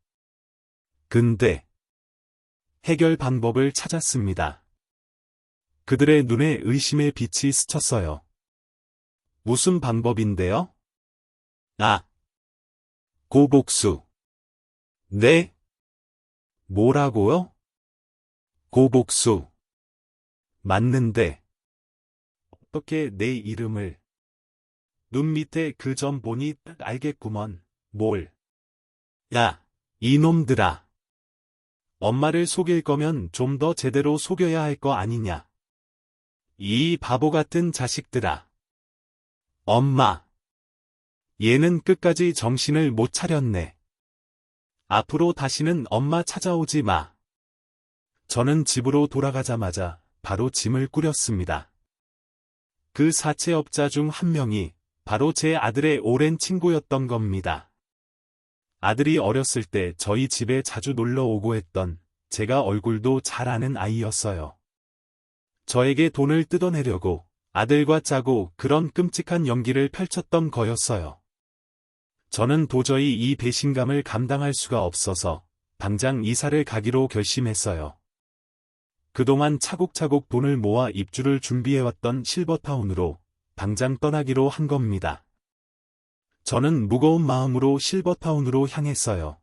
[SPEAKER 2] 근데 해결 방법을 찾았습니다. 그들의 눈에 의심의 빛이 스쳤어요. 무슨 방법인데요? 고복수. 네? 뭐라고요? 고복수. 맞는데. 어떻게 내 이름을. 눈 밑에 그 점 보니 딱 알겠구먼. 뭘. 야, 이놈들아. 엄마를 속일 거면 좀 더 제대로 속여야 할 거 아니냐. 이 바보 같은 자식들아. 엄마. 얘는 끝까지 정신을 못 차렸네. 앞으로 다시는 엄마 찾아오지 마. 저는 집으로 돌아가자마자 바로 짐을 꾸렸습니다. 그 사채업자 중 한 명이 바로 제 아들의 오랜 친구였던 겁니다. 아들이 어렸을 때 저희 집에 자주 놀러 오고 했던 제가 얼굴도 잘 아는 아이였어요. 저에게 돈을 뜯어내려고 아들과 짜고 그런 끔찍한 연기를 펼쳤던 거였어요. 저는 도저히 이 배신감을 감당할 수가 없어서 당장 이사를 가기로 결심했어요. 그동안 차곡차곡 돈을 모아 입주를 준비해왔던 실버타운으로 당장 떠나기로 한 겁니다. 저는 무거운 마음으로 실버타운으로 향했어요.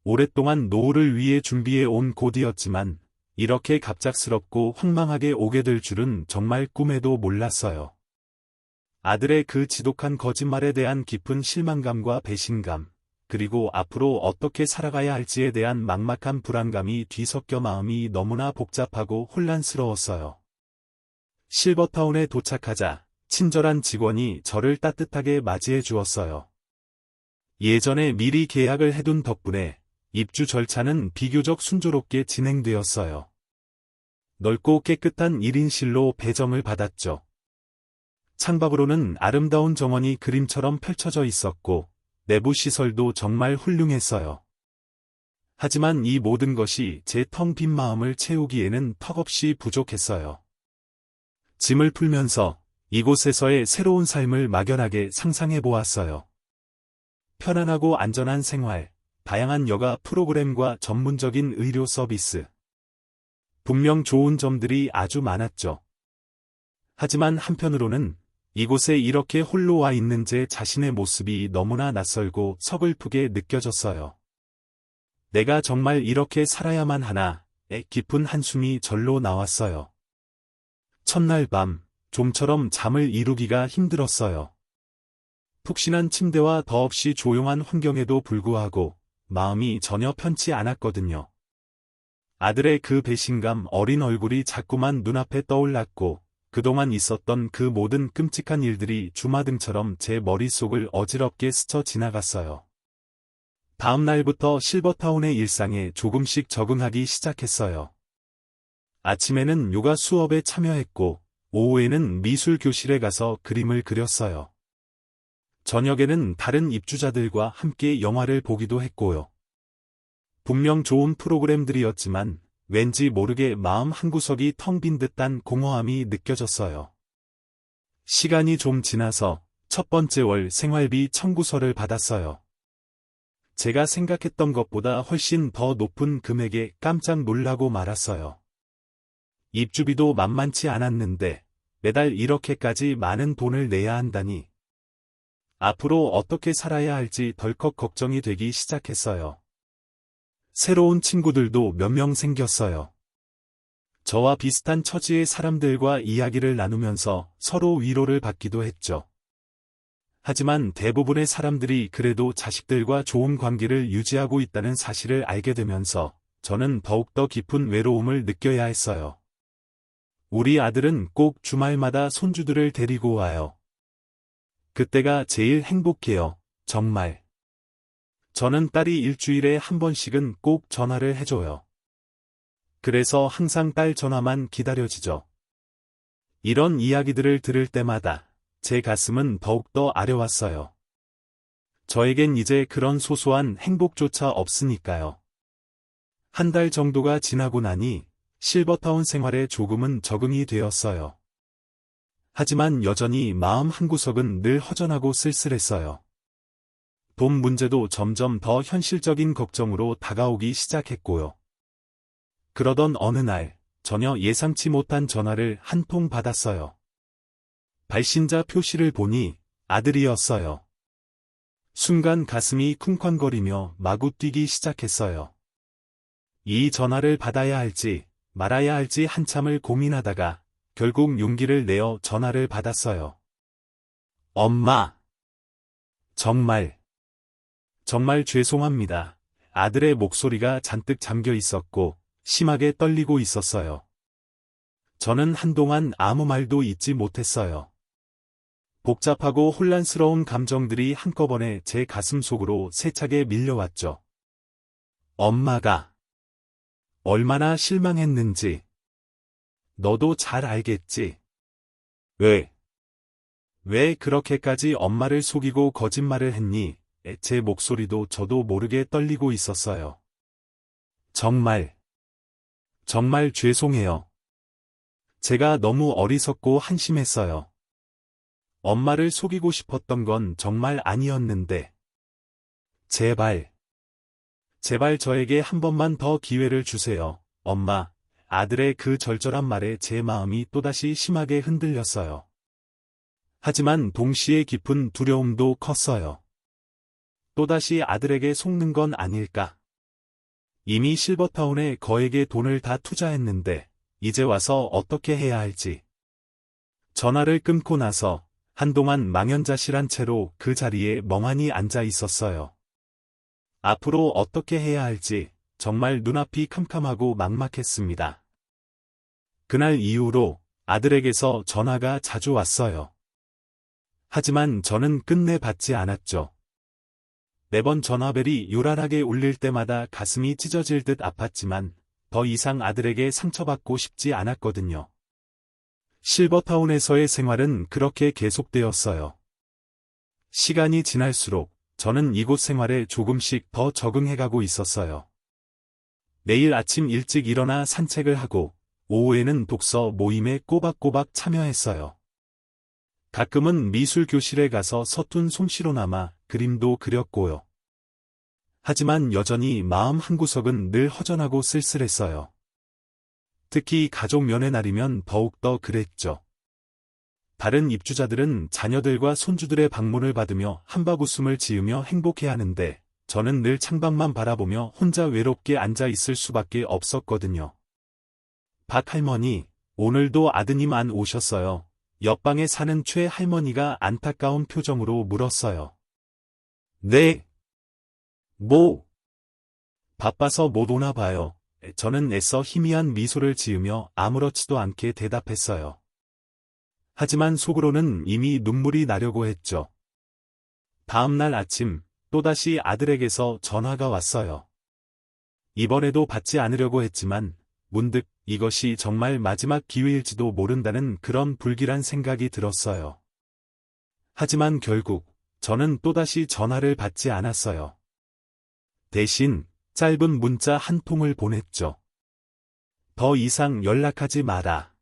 [SPEAKER 2] 오랫동안 노후를 위해 준비해 온 곳이었지만 이렇게 갑작스럽고 황망하게 오게 될 줄은 정말 꿈에도 몰랐어요. 아들의 그 지독한 거짓말에 대한 깊은 실망감과 배신감, 그리고 앞으로 어떻게 살아가야 할지에 대한 막막한 불안감이 뒤섞여 마음이 너무나 복잡하고 혼란스러웠어요. 실버타운에 도착하자 친절한 직원이 저를 따뜻하게 맞이해 주었어요. 예전에 미리 계약을 해둔 덕분에 입주 절차는 비교적 순조롭게 진행되었어요. 넓고 깨끗한 1인실로 배정을 받았죠. 창밖으로는 아름다운 정원이 그림처럼 펼쳐져 있었고 내부 시설도 정말 훌륭했어요. 하지만 이 모든 것이 제 텅 빈 마음을 채우기에는 턱없이 부족했어요. 짐을 풀면서 이곳에서의 새로운 삶을 막연하게 상상해 보았어요. 편안하고 안전한 생활, 다양한 여가 프로그램과 전문적인 의료 서비스. 분명 좋은 점들이 아주 많았죠. 하지만 한편으로는 이곳에 이렇게 홀로 와 있는 제 자신의 모습이 너무나 낯설고 서글프게 느껴졌어요. 내가 정말 이렇게 살아야만 하나에 깊은 한숨이 절로 나왔어요. 첫날 밤, 좀처럼 잠을 이루기가 힘들었어요. 푹신한 침대와 더없이 조용한 환경에도 불구하고 마음이 전혀 편치 않았거든요. 아들의 그 배신감 어린 얼굴이 자꾸만 눈앞에 떠올랐고 그동안 있었던 그 모든 끔찍한 일들이 주마등처럼 제 머릿속을 어지럽게 스쳐 지나갔어요. 다음 날부터 실버타운의 일상에 조금씩 적응하기 시작했어요. 아침에는 요가 수업에 참여했고 오후에는 미술 교실에 가서 그림을 그렸어요. 저녁에는 다른 입주자들과 함께 영화를 보기도 했고요. 분명 좋은 프로그램들이었지만 왠지 모르게 마음 한구석이 텅 빈 듯한 공허함이 느껴졌어요. 시간이 좀 지나서 첫 번째 월 생활비 청구서를 받았어요. 제가 생각했던 것보다 훨씬 더 높은 금액에 깜짝 놀라고 말았어요. 입주비도 만만치 않았는데 매달 이렇게까지 많은 돈을 내야 한다니. 앞으로 어떻게 살아야 할지 덜컥 걱정이 되기 시작했어요. 새로운 친구들도 몇 명 생겼어요. 저와 비슷한 처지의 사람들과 이야기를 나누면서 서로 위로를 받기도 했죠. 하지만 대부분의 사람들이 그래도 자식들과 좋은 관계를 유지하고 있다는 사실을 알게 되면서 저는 더욱더 깊은 외로움을 느껴야 했어요. 우리 아들은 꼭 주말마다 손주들을 데리고 와요. 그때가 제일 행복해요, 정말. 저는 딸이 일주일에 한 번씩은 꼭 전화를 해줘요. 그래서 항상 딸 전화만 기다려지죠. 이런 이야기들을 들을 때마다 제 가슴은 더욱더 아려왔어요. 저에겐 이제 그런 소소한 행복조차 없으니까요. 한 달 정도가 지나고 나니 실버타운 생활에 조금은 적응이 되었어요. 하지만 여전히 마음 한구석은 늘 허전하고 쓸쓸했어요. 돈 문제도 점점 더 현실적인 걱정으로 다가오기 시작했고요. 그러던 어느 날, 전혀 예상치 못한 전화를 한 통 받았어요. 발신자 표시를 보니 아들이었어요. 순간 가슴이 쿵쾅거리며 마구 뛰기 시작했어요. 이 전화를 받아야 할지 말아야 할지 한참을 고민하다가 결국 용기를 내어 전화를 받았어요. 엄마. 정말 죄송합니다. 아들의 목소리가 잔뜩 잠겨 있었고 심하게 떨리고 있었어요. 저는 한동안 아무 말도 잇지 못했어요. 복잡하고 혼란스러운 감정들이 한꺼번에 제 가슴 속으로 세차게 밀려왔죠. 엄마가 얼마나 실망했는지 너도 잘 알겠지? 왜 그렇게까지 엄마를 속이고 거짓말을 했니? 제 목소리도 저도 모르게 떨리고 있었어요. 정말 죄송해요. 제가 너무 어리석고 한심했어요. 엄마를 속이고 싶었던 건 정말 아니었는데. 제발 저에게 한 번만 더 기회를 주세요, 엄마. 아들의 그 절절한 말에 제 마음이 또다시 심하게 흔들렸어요. 하지만 동시에 깊은 두려움도 컸어요. 또다시 아들에게 속는 건 아닐까. 이미 실버타운에 거액의 돈을 다 투자했는데 이제 와서 어떻게 해야 할지. 전화를 끊고 나서 한동안 망연자실한 채로 그 자리에 멍하니 앉아 있었어요. 앞으로 어떻게 해야 할지 정말 눈앞이 캄캄하고 막막했습니다. 그날 이후로 아들에게서 전화가 자주 왔어요. 하지만 저는 끝내 받지 않았죠. 매번 전화벨이 요란하게 울릴 때마다 가슴이 찢어질 듯 아팠지만 더 이상 아들에게 상처받고 싶지 않았거든요. 실버타운에서의 생활은 그렇게 계속되었어요. 시간이 지날수록 저는 이곳 생활에 조금씩 더 적응해가고 있었어요. 매일 아침 일찍 일어나 산책을 하고 오후에는 독서 모임에 꼬박꼬박 참여했어요. 가끔은 미술 교실에 가서 서툰 솜씨로나마 그림도 그렸고요. 하지만 여전히 마음 한구석은 늘 허전하고 쓸쓸했어요. 특히 가족 면회 날이면 더욱더 그랬죠. 다른 입주자들은 자녀들과 손주들의 방문을 받으며 한바구음을 지으며 행복해하는데 저는 늘 창밖만 바라보며 혼자 외롭게 앉아 있을 수밖에 없었거든요. 박 할머니, 오늘도 아드님 안 오셨어요. 옆방에 사는 최 할머니가 안타까운 표정으로 물었어요. 네. 바빠서 못 오나 봐요. 저는 애써 희미한 미소를 지으며 아무렇지도 않게 대답했어요. 하지만 속으로는 이미 눈물이 나려고 했죠. 다음 날 아침, 또다시 아들에게서 전화가 왔어요. 이번에도 받지 않으려고 했지만, 문득 이것이 정말 마지막 기회일지도 모른다는 그런 불길한 생각이 들었어요. 하지만 결국, 저는 또다시 전화를 받지 않았어요. 대신, 짧은 문자 한 통을 보냈죠. 더 이상 연락하지 마라.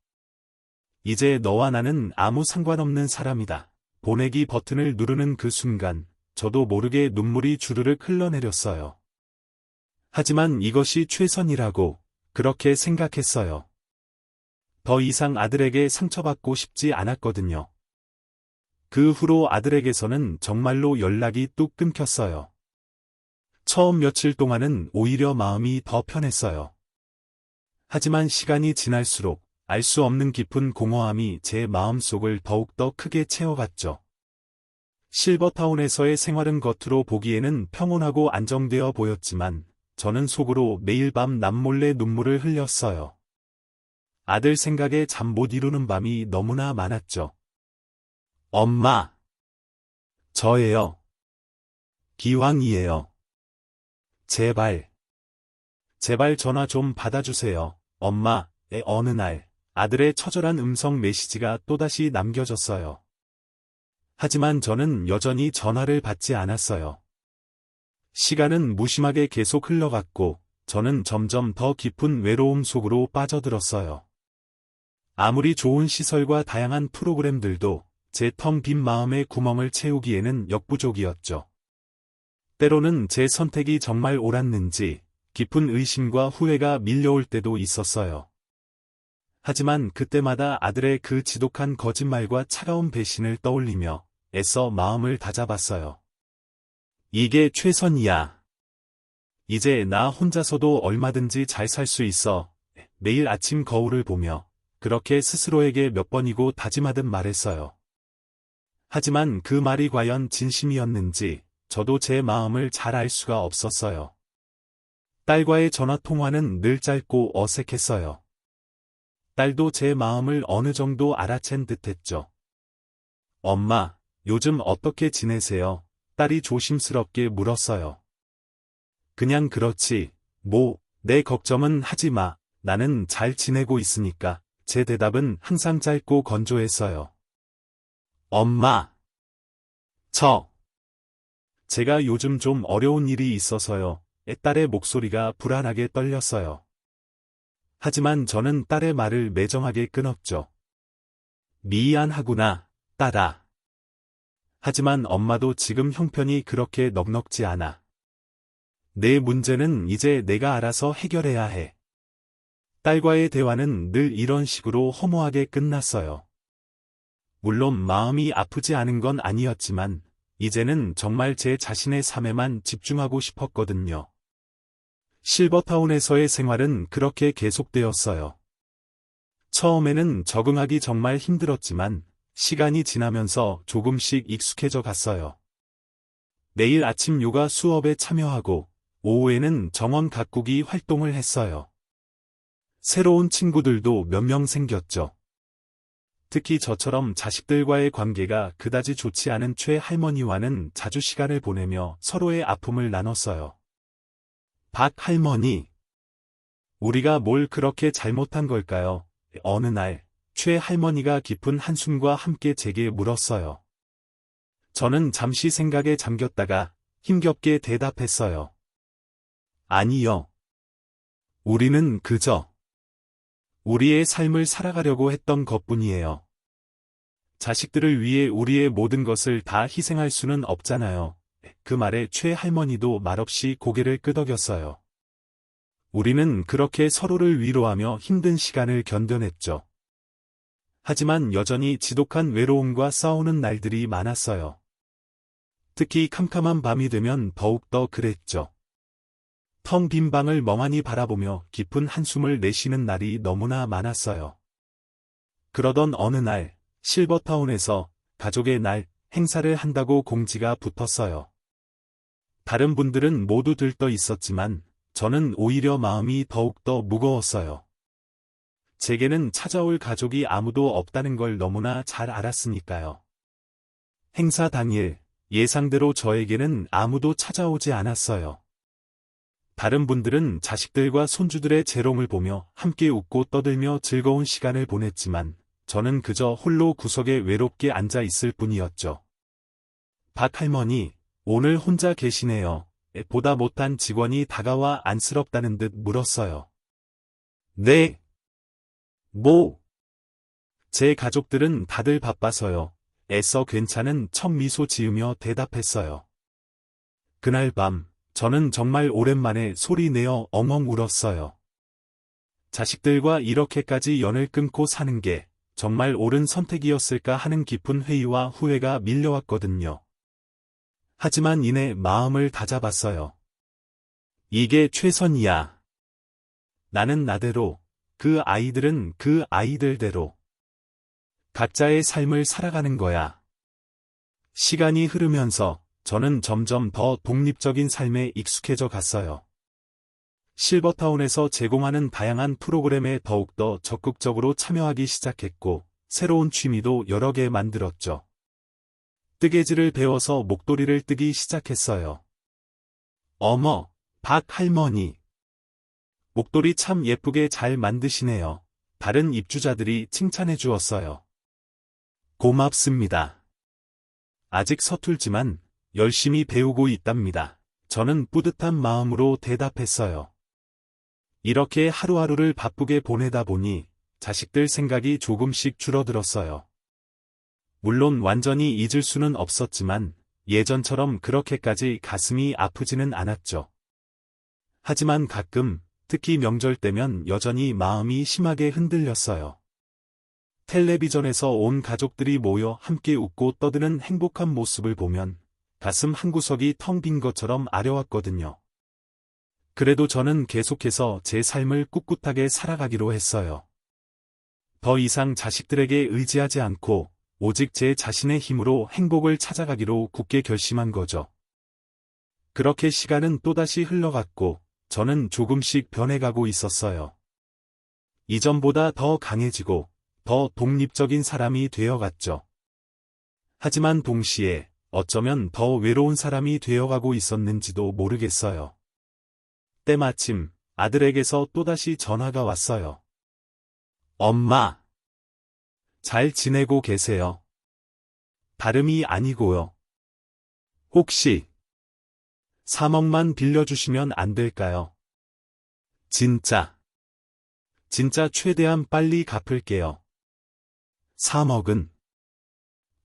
[SPEAKER 2] 이제 너와 나는 아무 상관없는 사람이다. 보내기 버튼을 누르는 그 순간, 저도 모르게 눈물이 주르륵 흘러내렸어요. 하지만 이것이 최선이라고, 그렇게 생각했어요. 더 이상 아들에게 상처받고 싶지 않았거든요. 그 후로 아들에게서는 정말로 연락이 뚝 끊겼어요. 처음 며칠 동안은 오히려 마음이 더 편했어요. 하지만 시간이 지날수록 알 수 없는 깊은 공허함이 제 마음속을 더욱더 크게 채워갔죠. 실버타운에서의 생활은 겉으로 보기에는 평온하고 안정되어 보였지만 저는 속으로 매일 밤 남몰래 눈물을 흘렸어요. 아들 생각에 잠 못 이루는 밤이 너무나 많았죠. 엄마. 저예요. 기왕이에요. 제발 전화 좀 받아주세요. 엄마. 어느 날 아들의 처절한 음성 메시지가 또다시 남겨졌어요. 하지만 저는 여전히 전화를 받지 않았어요. 시간은 무심하게 계속 흘러갔고 저는 점점 더 깊은 외로움 속으로 빠져들었어요. 아무리 좋은 시설과 다양한 프로그램들도 제 텅 빈 마음의 구멍을 채우기에는 역부족이었죠. 때로는 제 선택이 정말 옳았는지 깊은 의심과 후회가 밀려올 때도 있었어요. 하지만 그때마다 아들의 그 지독한 거짓말과 차가운 배신을 떠올리며 애써 마음을 다잡았어요. 이게 최선이야. 이제 나 혼자서도 얼마든지 잘 살 수 있어. 매일 아침 거울을 보며 그렇게 스스로에게 몇 번이고 다짐하듯 말했어요. 하지만 그 말이 과연 진심이었는지 저도 제 마음을 잘 알 수가 없었어요. 딸과의 전화 통화는 늘 짧고 어색했어요. 딸도 제 마음을 어느 정도 알아챈 듯했죠. 엄마, 요즘 어떻게 지내세요? 딸이 조심스럽게 물었어요. 그냥 그렇지, 내 걱정은 하지 마. 나는 잘 지내고 있으니까. 제 대답은 항상 짧고 건조했어요. 엄마. 제가 요즘 좀 어려운 일이 있어서요. 딸의 목소리가 불안하게 떨렸어요. 하지만 저는 딸의 말을 매정하게 끊었죠. 미안하구나, 딸아. 하지만 엄마도 지금 형편이 그렇게 넉넉지 않아. 내 문제는 이제 내가 알아서 해결해야 해. 딸과의 대화는 늘 이런 식으로 허무하게 끝났어요. 물론 마음이 아프지 않은 건 아니었지만, 이제는 정말 제 자신의 삶에만 집중하고 싶었거든요. 실버타운에서의 생활은 그렇게 계속되었어요. 처음에는 적응하기 정말 힘들었지만, 시간이 지나면서 조금씩 익숙해져 갔어요. 매일 아침 요가 수업에 참여하고, 오후에는 정원 가꾸기 활동을 했어요. 새로운 친구들도 몇 명 생겼죠. 특히 저처럼 자식들과의 관계가 그다지 좋지 않은 최할머니와는 자주 시간을 보내며 서로의 아픔을 나눴어요. 박 할머니, 우리가 뭘 그렇게 잘못한 걸까요? 어느 날, 최할머니가 깊은 한숨과 함께 제게 물었어요. 저는 잠시 생각에 잠겼다가 힘겹게 대답했어요. 아니요. 우리는 그저 우리의 삶을 살아가려고 했던 것뿐이에요. 자식들을 위해 우리의 모든 것을 다 희생할 수는 없잖아요. 그 말에 최할머니도 말없이 고개를 끄덕였어요. 우리는 그렇게 서로를 위로하며 힘든 시간을 견뎌냈죠. 하지만 여전히 지독한 외로움과 싸우는 날들이 많았어요. 특히 캄캄한 밤이 되면 더욱더 그랬죠. 텅 빈 방을 멍하니 바라보며 깊은 한숨을 내쉬는 날이 너무나 많았어요. 그러던 어느 날, 실버타운에서 가족의 날 행사를 한다고 공지가 붙었어요. 다른 분들은 모두 들떠 있었지만, 저는 오히려 마음이 더욱더 무거웠어요. 제게는 찾아올 가족이 아무도 없다는 걸 너무나 잘 알았으니까요. 행사 당일, 예상대로 저에게는 아무도 찾아오지 않았어요. 다른 분들은 자식들과 손주들의 재롱을 보며 함께 웃고 떠들며 즐거운 시간을 보냈지만, 저는 그저 홀로 구석에 외롭게 앉아 있을 뿐이었죠. 박 할머니, 오늘 혼자 계시네요. 보다 못한 직원이 다가와 안쓰럽다는 듯 물었어요. 네. 제 가족들은 다들 바빠서요. 애써 괜찮은 척 미소 지으며 대답했어요. 그날 밤, 저는 정말 오랜만에 소리 내어 엉엉 울었어요. 자식들과 이렇게까지 연을 끊고 사는 게 정말 옳은 선택이었을까 하는 깊은 회의와 후회가 밀려왔거든요. 하지만 이내 마음을 다잡았어요. 이게 최선이야. 나는 나대로, 그 아이들은 그 아이들대로. 각자의 삶을 살아가는 거야. 시간이 흐르면서 저는 점점 더 독립적인 삶에 익숙해져 갔어요. 실버타운에서 제공하는 다양한 프로그램에 더욱더 적극적으로 참여하기 시작했고, 새로운 취미도 여러 개 만들었죠. 뜨개질을 배워서 목도리를 뜨기 시작했어요. 어머, 박 할머니. 목도리 참 예쁘게 잘 만드시네요. 다른 입주자들이 칭찬해 주었어요. 고맙습니다. 아직 서툴지만 열심히 배우고 있답니다. 저는 뿌듯한 마음으로 대답했어요. 이렇게 하루하루를 바쁘게 보내다 보니 자식들 생각이 조금씩 줄어들었어요. 물론 완전히 잊을 수는 없었지만 예전처럼 그렇게까지 가슴이 아프지는 않았죠. 하지만 가끔, 특히 명절 때면 여전히 마음이 심하게 흔들렸어요. 텔레비전에서 온 가족들이 모여 함께 웃고 떠드는 행복한 모습을 보면 가슴 한구석이 텅 빈 것처럼 아려왔거든요. 그래도 저는 계속해서 제 삶을 꿋꿋하게 살아가기로 했어요. 더 이상 자식들에게 의지하지 않고 오직 제 자신의 힘으로 행복을 찾아가기로 굳게 결심한 거죠. 그렇게 시간은 또다시 흘러갔고 저는 조금씩 변해가고 있었어요. 이전보다 더 강해지고 더 독립적인 사람이 되어갔죠. 하지만 동시에 어쩌면 더 외로운 사람이 되어가고 있었는지도 모르겠어요. 때마침 아들에게서 또다시 전화가 왔어요. 엄마, 잘 지내고 계세요? 다름이 아니고요. 혹시 3억만 빌려주시면 안 될까요? 진짜 최대한 빨리 갚을게요. 3억은?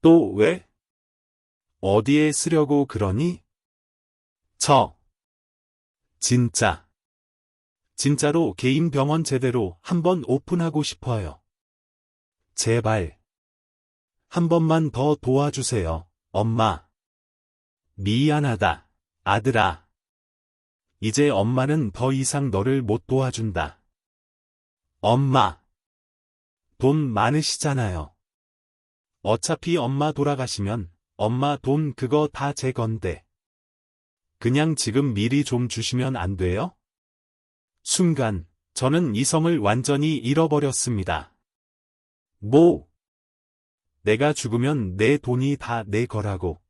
[SPEAKER 2] 또 왜? 어디에 쓰려고 그러니? 진짜로 개인 병원 제대로 한번 오픈하고 싶어요. 제발. 한 번만 더 도와주세요, 엄마. 미안하다, 아들아. 이제 엄마는 더 이상 너를 못 도와준다. 엄마. 돈 많으시잖아요. 어차피 엄마 돌아가시면 엄마 돈 그거 다 제 건데. 그냥 지금 미리 좀 주시면 안 돼요? 순간, 저는 이성을 완전히 잃어버렸습니다. 뭐? 내가 죽으면 내 돈이 다 내 거라고.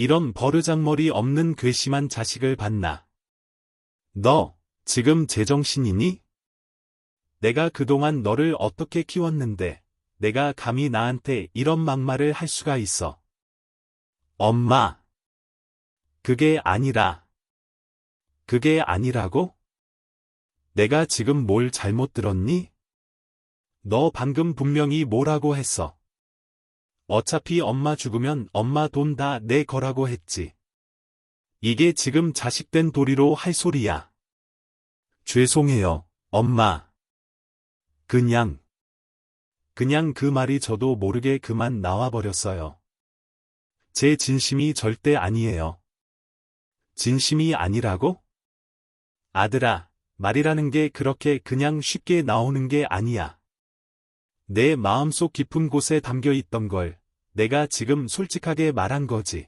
[SPEAKER 2] 이런 버르장머리 없는 괘씸한 자식을 봤나? 너, 지금 제정신이니? 내가 그동안 너를 어떻게 키웠는데, 내가 감히 나한테 이런 막말을 할 수가 있어. 엄마. 그게 아니라고? 내가 지금 뭘 잘못 들었니? 너 방금 분명히 뭐라고 했어? 어차피 엄마 죽으면 엄마 돈 다 내 거라고 했지. 이게 지금 자식된 도리로 할 소리야. 죄송해요, 엄마. 그냥 그 말이 저도 모르게 그만 나와버렸어요. 제 진심이 절대 아니에요. 진심이 아니라고? 아들아, 말이라는 게 그렇게 그냥 쉽게 나오는 게 아니야. 내 마음속 깊은 곳에 담겨 있던 걸 내가 지금 솔직하게 말한 거지.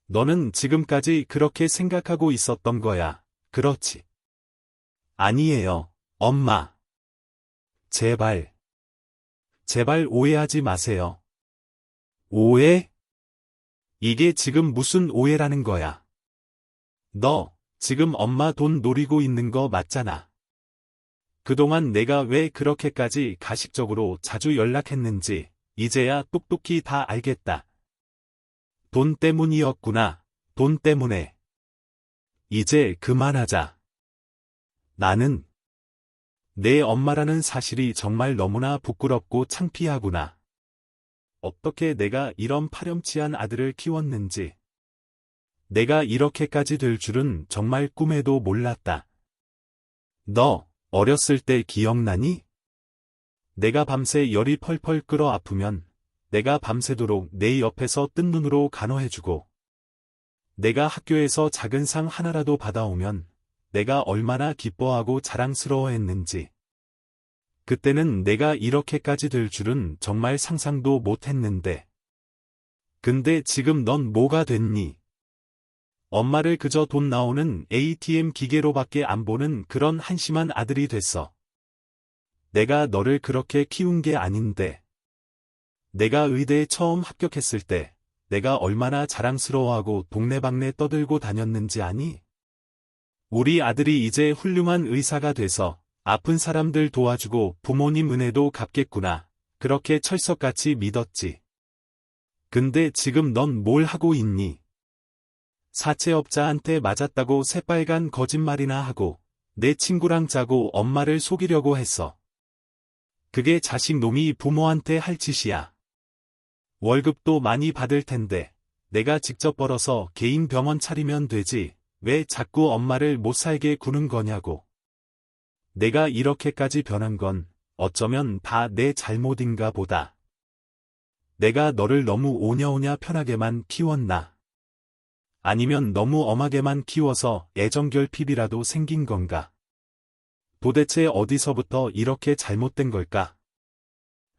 [SPEAKER 2] 너는 지금까지 그렇게 생각하고 있었던 거야. 그렇지? 아니에요, 엄마. 제발 오해하지 마세요. 오해? 이게 지금 무슨 오해라는 거야? 너, 지금 엄마 돈 노리고 있는 거 맞잖아. 그동안 내가 왜 그렇게까지 가식적으로 자주 연락했는지, 이제야 똑똑히 다 알겠다. 돈 때문이었구나, 돈 때문에. 이제 그만하자. 나는 내 엄마라는 사실이 정말 너무나 부끄럽고 창피하구나. 어떻게 내가 이런 파렴치한 아들을 키웠는지. 내가 이렇게까지 될 줄은 정말 꿈에도 몰랐다. 너, 어렸을 때 기억나니? 내가 밤새 열이 펄펄 끓어 아프면 내가 밤새도록 내 옆에서 뜬 눈으로 간호해주고 내가 학교에서 작은 상 하나라도 받아오면 내가 얼마나 기뻐하고 자랑스러워했는지. 그때는 내가 이렇게까지 될 줄은 정말 상상도 못했는데. 근데 지금 넌 뭐가 됐니? 엄마를 그저 돈 나오는 ATM 기계로밖에 안 보는 그런 한심한 아들이 됐어. 내가 너를 그렇게 키운 게 아닌데. 내가 의대에 처음 합격했을 때 내가 얼마나 자랑스러워하고 동네방네 떠들고 다녔는지 아니? 우리 아들이 이제 훌륭한 의사가 돼서 아픈 사람들 도와주고 부모님 은혜도 갚겠구나. 그렇게 철석같이 믿었지. 근데 지금 넌 뭘 하고 있니? 사채업자한테 맞았다고 새빨간 거짓말이나 하고 내 친구랑 자고 엄마를 속이려고 했어. 그게 자식 놈이 부모한테 할 짓이야. 월급도 많이 받을 텐데 내가 직접 벌어서 개인 병원 차리면 되지. 왜 자꾸 엄마를 못 살게 구는 거냐고. 내가 이렇게까지 변한 건 어쩌면 다 내 잘못인가 보다. 내가 너를 너무 오냐오냐 편하게만 키웠나? 아니면 너무 엄하게만 키워서 애정결핍이라도 생긴 건가? 도대체 어디서부터 이렇게 잘못된 걸까?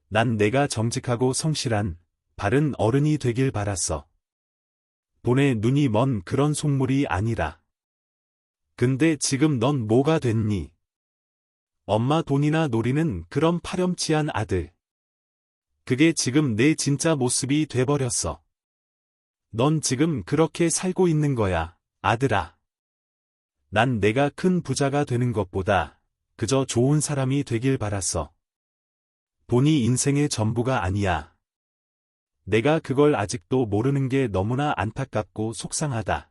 [SPEAKER 2] 난 내가 정직하고 성실한 바른 어른이 되길 바랐어. 돈에 눈이 먼 그런 속물이 아니라. 근데 지금 넌 뭐가 됐니? 엄마 돈이나 노리는 그런 파렴치한 아들. 그게 지금 내 진짜 모습이 돼버렸어. 넌 지금 그렇게 살고 있는 거야, 아들아. 난 내가 큰 부자가 되는 것보다 그저 좋은 사람이 되길 바랐어. 돈이 인생의 전부가 아니야. 내가 그걸 아직도 모르는 게 너무나 안타깝고 속상하다.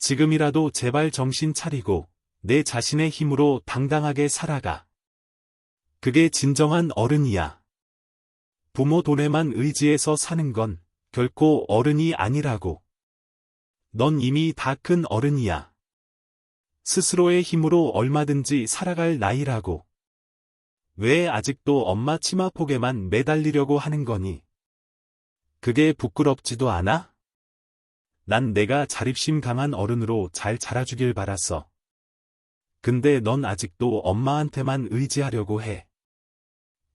[SPEAKER 2] 지금이라도 제발 정신 차리고 내 자신의 힘으로 당당하게 살아가. 그게 진정한 어른이야. 부모 돈에만 의지해서 사는 건 결코 어른이 아니라고. 넌 이미 다 큰 어른이야. 스스로의 힘으로 얼마든지 살아갈 나이라고. 왜 아직도 엄마 치마폭에만 매달리려고 하는 거니? 그게 부끄럽지도 않아? 난 내가 자립심 강한 어른으로 잘 자라주길 바랐어. 근데 넌 아직도 엄마한테만 의지하려고 해.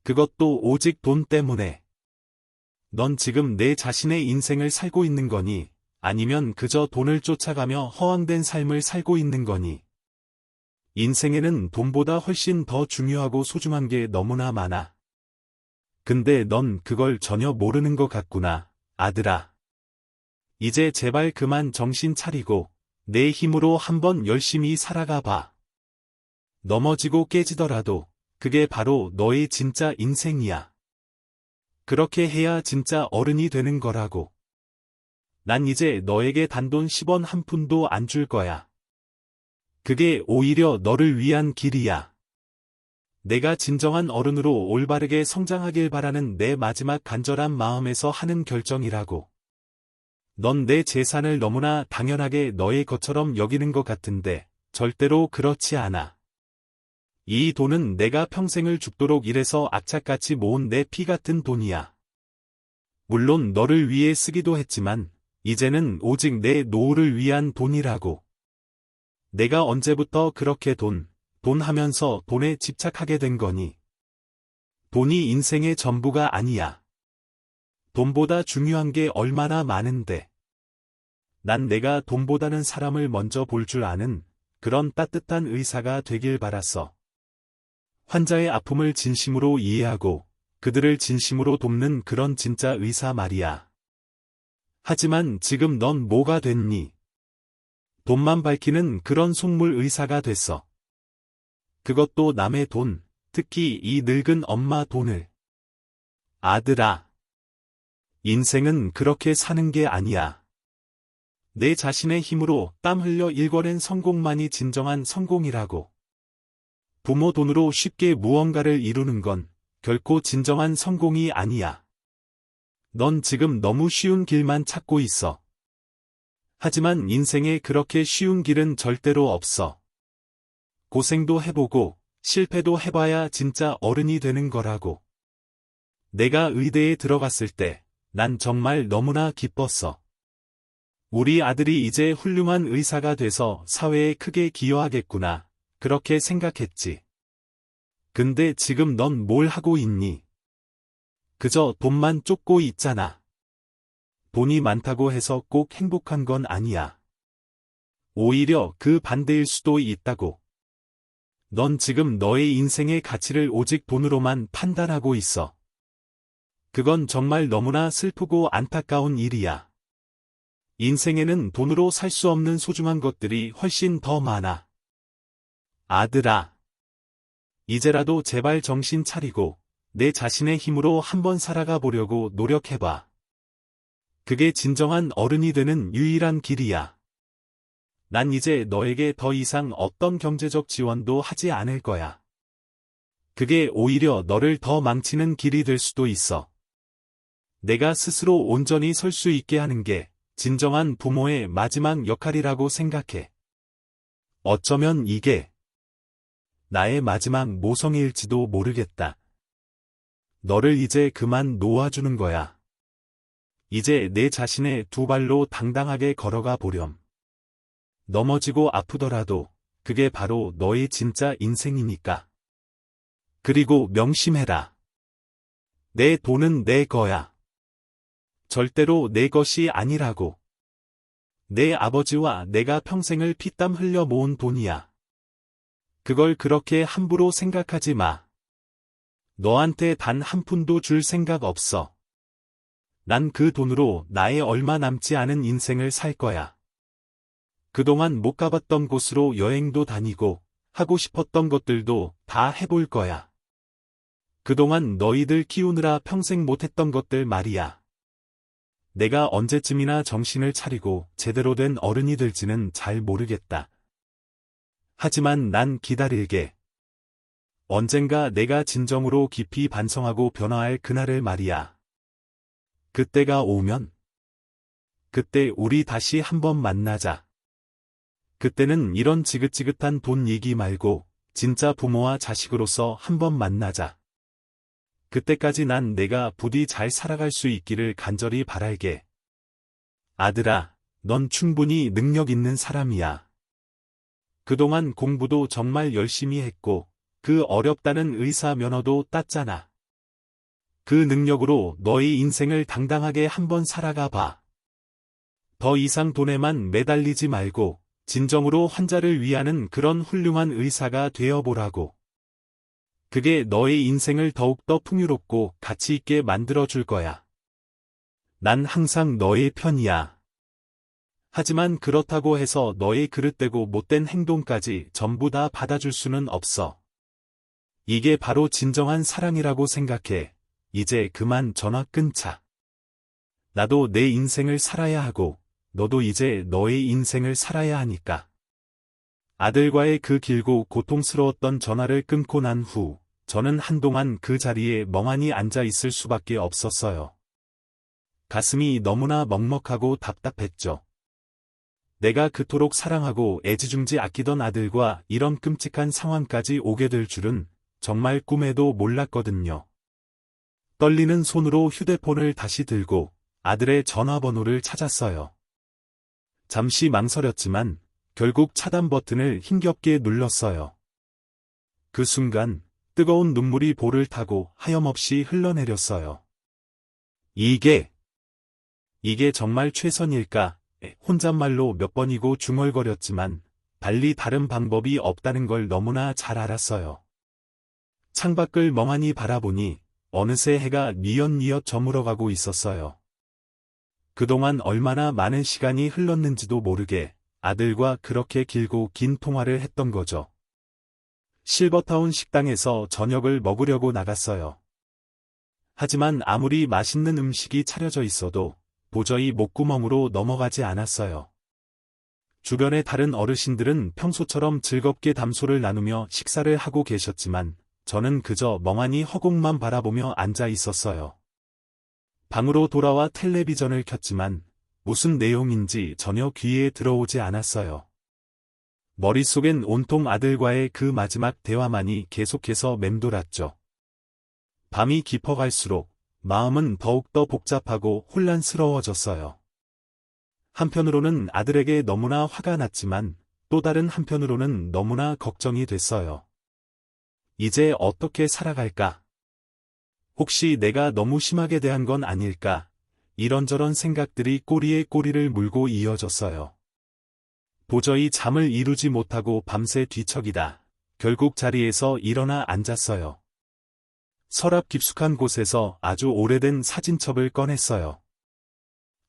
[SPEAKER 2] 그것도 오직 돈 때문에. 넌 지금 내 자신의 인생을 살고 있는 거니? 아니면 그저 돈을 쫓아가며 허황된 삶을 살고 있는 거니? 인생에는 돈보다 훨씬 더 중요하고 소중한 게 너무나 많아. 근데 넌 그걸 전혀 모르는 것 같구나, 아들아. 이제 제발 그만 정신 차리고 내 힘으로 한번 열심히 살아가 봐. 넘어지고 깨지더라도 그게 바로 너의 진짜 인생이야. 그렇게 해야 진짜 어른이 되는 거라고. 난 이제 너에게 단돈 10원 한 푼도 안 줄 거야. 그게 오히려 너를 위한 길이야. 내가 진정한 어른으로 올바르게 성장하길 바라는 내 마지막 간절한 마음에서 하는 결정이라고. 넌 내 재산을 너무나 당연하게 너의 것처럼 여기는 것 같은데 절대로 그렇지 않아. 이 돈은 내가 평생을 죽도록 일해서 악착같이 모은 내 피 같은 돈이야. 물론 너를 위해 쓰기도 했지만 이제는 오직 내 노후를 위한 돈이라고. 내가 언제부터 그렇게 돈 하면서 돈에 집착하게 된 거니? 돈이 인생의 전부가 아니야. 돈보다 중요한 게 얼마나 많은데. 난 내가 돈보다는 사람을 먼저 볼 줄 아는 그런 따뜻한 의사가 되길 바랐어. 환자의 아픔을 진심으로 이해하고 그들을 진심으로 돕는 그런 진짜 의사 말이야. 하지만 지금 넌 뭐가 됐니? 돈만 밝히는 그런 속물 의사가 됐어. 그것도 남의 돈, 특히 이 늙은 엄마 돈을. 아들아. 인생은 그렇게 사는 게 아니야. 내 자신의 힘으로 땀 흘려 일궈낸 성공만이 진정한 성공이라고. 부모 돈으로 쉽게 무언가를 이루는 건 결코 진정한 성공이 아니야. 넌 지금 너무 쉬운 길만 찾고 있어. 하지만 인생에 그렇게 쉬운 길은 절대로 없어. 고생도 해보고 실패도 해봐야 진짜 어른이 되는 거라고. 내가 의대에 들어갔을 때 난 정말 너무나 기뻤어. 우리 아들이 이제 훌륭한 의사가 돼서 사회에 크게 기여하겠구나. 그렇게 생각했지. 근데 지금 넌 뭘 하고 있니? 그저 돈만 쫓고 있잖아. 돈이 많다고 해서 꼭 행복한 건 아니야. 오히려 그 반대일 수도 있다고. 넌 지금 너의 인생의 가치를 오직 돈으로만 판단하고 있어. 그건 정말 너무나 슬프고 안타까운 일이야. 인생에는 돈으로 살 수 없는 소중한 것들이 훨씬 더 많아. 아들아. 이제라도 제발 정신 차리고 내 자신의 힘으로 한번 살아가 보려고 노력해봐. 그게 진정한 어른이 되는 유일한 길이야. 난 이제 너에게 더 이상 어떤 경제적 지원도 하지 않을 거야. 그게 오히려 너를 더 망치는 길이 될 수도 있어. 내가 스스로 온전히 설 수 있게 하는 게 진정한 부모의 마지막 역할이라고 생각해. 어쩌면 이게 나의 마지막 모성일지도 모르겠다. 너를 이제 그만 놓아주는 거야. 이제 내 자신의 두 발로 당당하게 걸어가 보렴. 넘어지고 아프더라도 그게 바로 너의 진짜 인생이니까. 그리고 명심해라. 내 돈은 내 거야. 절대로 내 것이 아니라고. 내 아버지와 내가 평생을 피땀 흘려 모은 돈이야. 그걸 그렇게 함부로 생각하지 마. 너한테 단 한 푼도 줄 생각 없어. 난 그 돈으로 나의 얼마 남지 않은 인생을 살 거야. 그동안 못 가봤던 곳으로 여행도 다니고 하고 싶었던 것들도 다 해볼 거야. 그동안 너희들 키우느라 평생 못했던 것들 말이야. 내가 언제쯤이나 정신을 차리고 제대로 된 어른이 될지는 잘 모르겠다. 하지만 난 기다릴게. 언젠가 내가 진정으로 깊이 반성하고 변화할 그날을 말이야. 그때가 오면 그때 우리 다시 한번 만나자. 그때는 이런 지긋지긋한 돈 얘기 말고 진짜 부모와 자식으로서 한번 만나자. 그때까지 난 내가 부디 잘 살아갈 수 있기를 간절히 바랄게. 아들아, 넌 충분히 능력 있는 사람이야. 그동안 공부도 정말 열심히 했고 그 어렵다는 의사 면허도 땄잖아. 그 능력으로 너의 인생을 당당하게 한번 살아가 봐. 더 이상 돈에만 매달리지 말고 진정으로 환자를 위하는 그런 훌륭한 의사가 되어보라고. 그게 너의 인생을 더욱더 풍요롭고 가치 있게 만들어줄 거야. 난 항상 너의 편이야. 하지만 그렇다고 해서 너의 그릇되고 못된 행동까지 전부 다 받아줄 수는 없어. 이게 바로 진정한 사랑이라고 생각해. 이제 그만 전화 끊자. 나도 내 인생을 살아야 하고 너도 이제 너의 인생을 살아야 하니까. 아들과의 그 길고 고통스러웠던 전화를 끊고 난 후 저는 한동안 그 자리에 멍하니 앉아 있을 수밖에 없었어요. 가슴이 너무나 먹먹하고 답답했죠. 내가 그토록 사랑하고 애지중지 아끼던 아들과 이런 끔찍한 상황까지 오게 될 줄은 정말 꿈에도 몰랐거든요. 떨리는 손으로 휴대폰을 다시 들고 아들의 전화번호를 찾았어요. 잠시 망설였지만 결국 차단 버튼을 힘겹게 눌렀어요. 그 순간 뜨거운 눈물이 볼을 타고 하염없이 흘러내렸어요. 이게 정말 최선일까? 혼잣말로 몇 번이고 중얼거렸지만 달리 다른 방법이 없다는 걸 너무나 잘 알았어요. 창밖을 멍하니 바라보니 어느새 해가 뉘엿뉘엿 저물어가고 있었어요. 그동안 얼마나 많은 시간이 흘렀는지도 모르게 아들과 그렇게 길고 긴 통화를 했던 거죠. 실버타운 식당에서 저녁을 먹으려고 나갔어요. 하지만 아무리 맛있는 음식이 차려져 있어도 도저히 목구멍으로 넘어가지 않았어요. 주변의 다른 어르신들은 평소처럼 즐겁게 담소를 나누며 식사를 하고 계셨지만 저는 그저 멍하니 허공만 바라보며 앉아 있었어요. 방으로 돌아와 텔레비전을 켰지만 무슨 내용인지 전혀 귀에 들어오지 않았어요. 머릿속엔 온통 아들과의 그 마지막 대화만이 계속해서 맴돌았죠. 밤이 깊어갈수록 마음은 더욱더 복잡하고 혼란스러워졌어요. 한편으로는 아들에게 너무나 화가 났지만 또 다른 한편으로는 너무나 걱정이 됐어요. 이제 어떻게 살아갈까? 혹시 내가 너무 심하게 대한 건 아닐까? 이런저런 생각들이 꼬리에 꼬리를 물고 이어졌어요. 도저히 잠을 이루지 못하고 밤새 뒤척이다. 결국 자리에서 일어나 앉았어요. 서랍 깊숙한 곳에서 아주 오래된 사진첩을 꺼냈어요.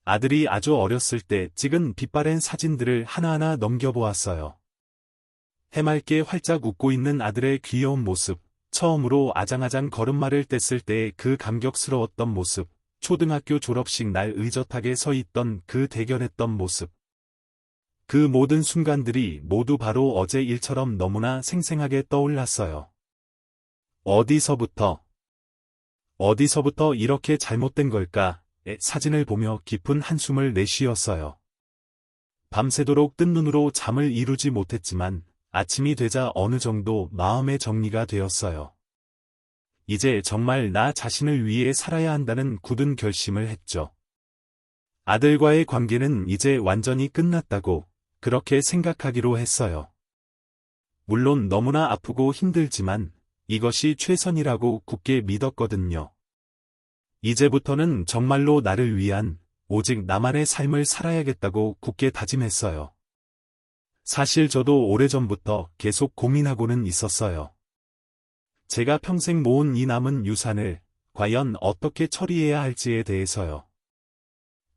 [SPEAKER 2] 아들이 아주 어렸을 때 찍은 빛바랜 사진들을 하나하나 넘겨보았어요. 해맑게 활짝 웃고 있는 아들의 귀여운 모습, 처음으로 아장아장 걸음마를 뗐을 때의 그 감격스러웠던 모습, 초등학교 졸업식 날 의젓하게 서 있던 그 대견했던 모습. 그 모든 순간들이 모두 바로 어제 일처럼 너무나 생생하게 떠올랐어요. 어디서부터 이렇게 잘못된 걸까? 사진을 보며 깊은 한숨을 내쉬었어요. 밤새도록 뜬 눈으로 잠을 이루지 못했지만 아침이 되자 어느 정도 마음의 정리가 되었어요. 이제 정말 나 자신을 위해 살아야 한다는 굳은 결심을 했죠. 아들과의 관계는 이제 완전히 끝났다고 그렇게 생각하기로 했어요. 물론 너무나 아프고 힘들지만 이것이 최선이라고 굳게 믿었거든요. 이제부터는 정말로 나를 위한 오직 나만의 삶을 살아야겠다고 굳게 다짐했어요. 사실 저도 오래전부터 계속 고민하고는 있었어요. 제가 평생 모은 이 남은 유산을 과연 어떻게 처리해야 할지에 대해서요.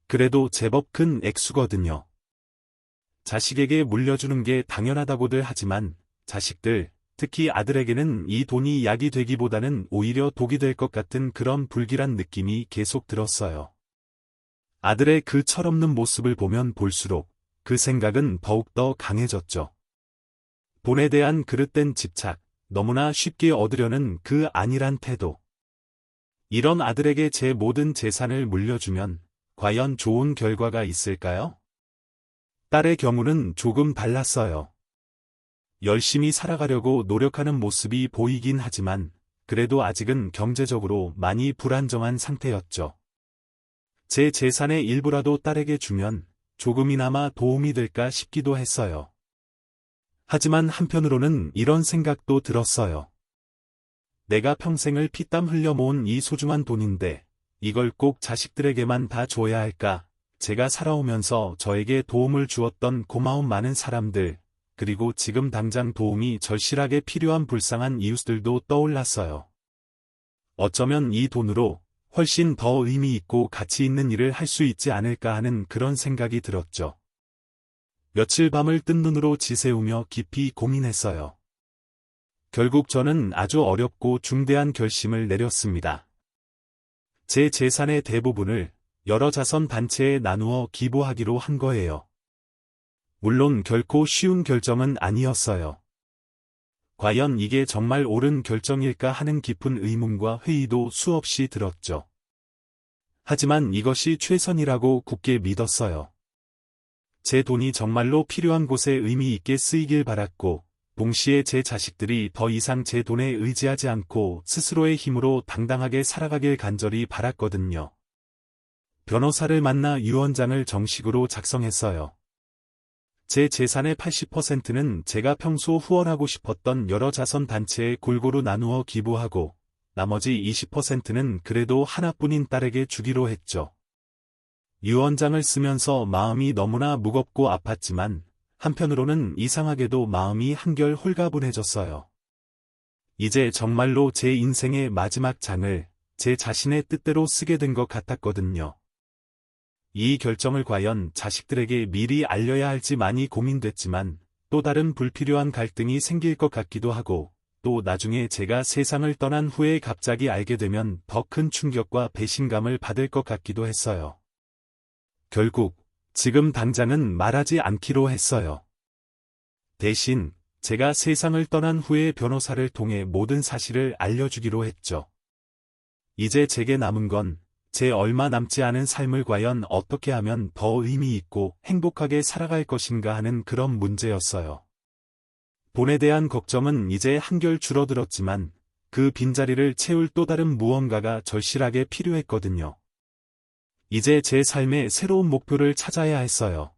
[SPEAKER 2] 그래도 제법 큰 액수거든요. 자식에게 물려주는 게 당연하다고들 하지만 자식들, 특히 아들에게는 이 돈이 약이 되기보다는 오히려 독이 될 것 같은 그런 불길한 느낌이 계속 들었어요. 아들의 그 철없는 모습을 보면 볼수록 그 생각은 더욱더 강해졌죠. 돈에 대한 그릇된 집착, 너무나 쉽게 얻으려는 그 안일한 태도. 이런 아들에게 제 모든 재산을 물려주면 과연 좋은 결과가 있을까요? 딸의 경우는 조금 달랐어요. 열심히 살아가려고 노력하는 모습이 보이긴 하지만 그래도 아직은 경제적으로 많이 불안정한 상태였죠. 제 재산의 일부라도 딸에게 주면 조금이나마 도움이 될까 싶기도 했어요. 하지만 한편으로는 이런 생각도 들었어요. 내가 평생을 피땀 흘려 모은 이 소중한 돈인데 이걸 꼭 자식들에게만 다 줘야 할까? 제가 살아오면서 저에게 도움을 주었던 고마운 많은 사람들, 그리고 지금 당장 도움이 절실하게 필요한 불쌍한 이웃들도 떠올랐어요. 어쩌면 이 돈으로 훨씬 더 의미 있고 가치 있는 일을 할 수 있지 않을까 하는 그런 생각이 들었죠. 며칠 밤을 뜬 눈으로 지새우며 깊이 고민했어요. 결국 저는 아주 어렵고 중대한 결심을 내렸습니다. 제 재산의 대부분을 여러 자선 단체에 나누어 기부하기로 한 거예요. 물론 결코 쉬운 결정은 아니었어요. 과연 이게 정말 옳은 결정일까 하는 깊은 의문과 회의도 수없이 들었죠. 하지만 이것이 최선이라고 굳게 믿었어요. 제 돈이 정말로 필요한 곳에 의미 있게 쓰이길 바랐고, 동시에 제 자식들이 더 이상 제 돈에 의지하지 않고 스스로의 힘으로 당당하게 살아가길 간절히 바랐거든요. 변호사를 만나 유언장을 정식으로 작성했어요. 제 재산의 80%는 제가 평소 후원하고 싶었던 여러 자선 단체에 골고루 나누어 기부하고, 나머지 20%는 그래도 하나뿐인 딸에게 주기로 했죠. 유언장을 쓰면서 마음이 너무나 무겁고 아팠지만, 한편으로는 이상하게도 마음이 한결 홀가분해졌어요. 이제 정말로 제 인생의 마지막 장을 제 자신의 뜻대로 쓰게 된 것 같았거든요. 이 결정을 과연 자식들에게 미리 알려야 할지 많이 고민됐지만 또 다른 불필요한 갈등이 생길 것 같기도 하고 또 나중에 제가 세상을 떠난 후에 갑자기 알게 되면 더 큰 충격과 배신감을 받을 것 같기도 했어요. 결국 지금 당장은 말하지 않기로 했어요. 대신 제가 세상을 떠난 후에 변호사를 통해 모든 사실을 알려주기로 했죠. 이제 제게 남은 건 제 얼마 남지 않은 삶을 과연 어떻게 하면 더 의미 있고 행복하게 살아갈 것인가 하는 그런 문제였어요. 돈에 대한 걱정은 이제 한결 줄어들었지만 그 빈자리를 채울 또 다른 무언가가 절실하게 필요했거든요. 이제 제 삶의 새로운 목표를 찾아야 했어요.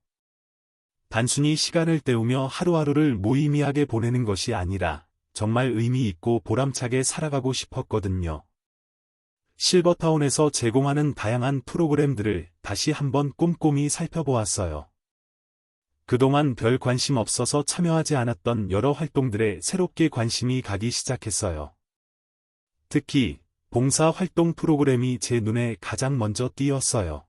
[SPEAKER 2] 단순히 시간을 때우며 하루하루를 무의미하게 보내는 것이 아니라 정말 의미 있고 보람차게 살아가고 싶었거든요. 실버타운에서 제공하는 다양한 프로그램들을 다시 한번 꼼꼼히 살펴보았어요. 그동안 별 관심 없어서 참여하지 않았던 여러 활동들에 새롭게 관심이 가기 시작했어요. 특히 봉사활동 프로그램이 제 눈에 가장 먼저 띄었어요.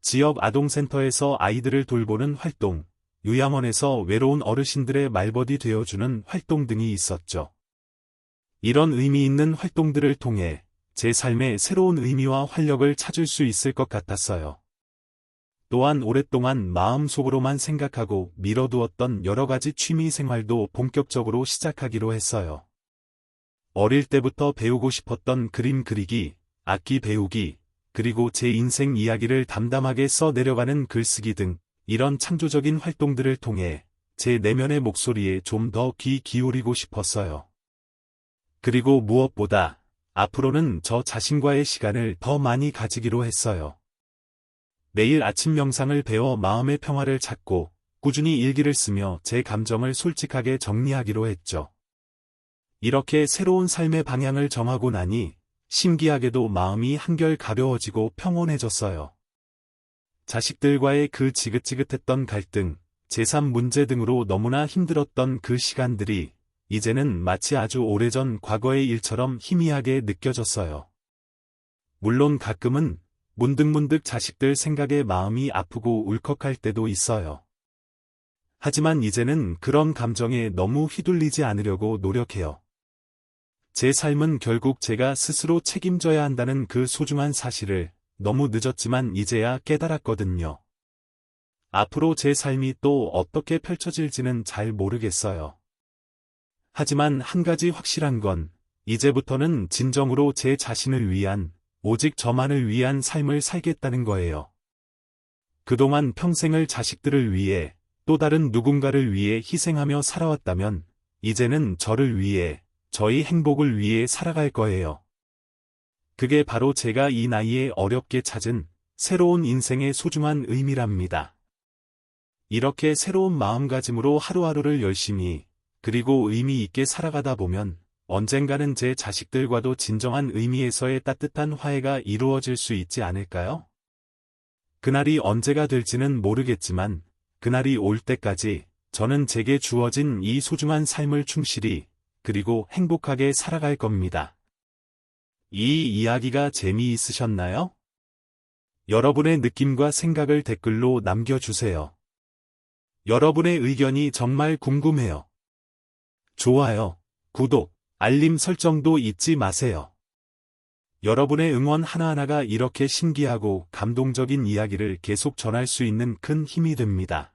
[SPEAKER 2] 지역 아동센터에서 아이들을 돌보는 활동, 요양원에서 외로운 어르신들의 말벗이 되어주는 활동 등이 있었죠. 이런 의미 있는 활동들을 통해 제 삶의 새로운 의미와 활력을 찾을 수 있을 것 같았어요. 또한 오랫동안 마음속으로만 생각하고 미뤄두었던 여러 가지 취미 생활도 본격적으로 시작하기로 했어요. 어릴 때부터 배우고 싶었던 그림 그리기, 악기 배우기, 그리고 제 인생 이야기를 담담하게 써내려가는 글쓰기 등 이런 창조적인 활동들을 통해 제 내면의 목소리에 좀 더 귀 기울이고 싶었어요. 그리고 무엇보다 앞으로는 저 자신과의 시간을 더 많이 가지기로 했어요. 매일 아침 명상을 배워 마음의 평화를 찾고 꾸준히 일기를 쓰며 제 감정을 솔직하게 정리하기로 했죠. 이렇게 새로운 삶의 방향을 정하고 나니 신기하게도 마음이 한결 가벼워지고 평온해졌어요. 자식들과의 그 지긋지긋했던 갈등, 제3 문제 등으로 너무나 힘들었던 그 시간들이 이제는 마치 아주 오래전 과거의 일처럼 희미하게 느껴졌어요. 물론 가끔은 문득문득 자식들 생각에 마음이 아프고 울컥할 때도 있어요. 하지만 이제는 그런 감정에 너무 휘둘리지 않으려고 노력해요. 제 삶은 결국 제가 스스로 책임져야 한다는 그 소중한 사실을 너무 늦었지만 이제야 깨달았거든요. 앞으로 제 삶이 또 어떻게 펼쳐질지는 잘 모르겠어요. 하지만 한 가지 확실한 건 이제부터는 진정으로 제 자신을 위한, 오직 저만을 위한 삶을 살겠다는 거예요. 그동안 평생을 자식들을 위해, 또 다른 누군가를 위해 희생하며 살아왔다면 이제는 저를 위해, 저희 행복을 위해 살아갈 거예요. 그게 바로 제가 이 나이에 어렵게 찾은 새로운 인생의 소중한 의미랍니다. 이렇게 새로운 마음가짐으로 하루하루를 열심히, 그리고 의미 있게 살아가다 보면 언젠가는 제 자식들과도 진정한 의미에서의 따뜻한 화해가 이루어질 수 있지 않을까요? 그날이 언제가 될지는 모르겠지만 그날이 올 때까지 저는 제게 주어진 이 소중한 삶을 충실히 그리고 행복하게 살아갈 겁니다. 이 이야기가 재미있으셨나요? 여러분의 느낌과 생각을 댓글로 남겨주세요. 여러분의 의견이 정말 궁금해요. 좋아요, 구독, 알림 설정도 잊지 마세요. 여러분의 응원 하나하나가 이렇게 신기하고 감동적인 이야기를 계속 전할 수 있는 큰 힘이 됩니다.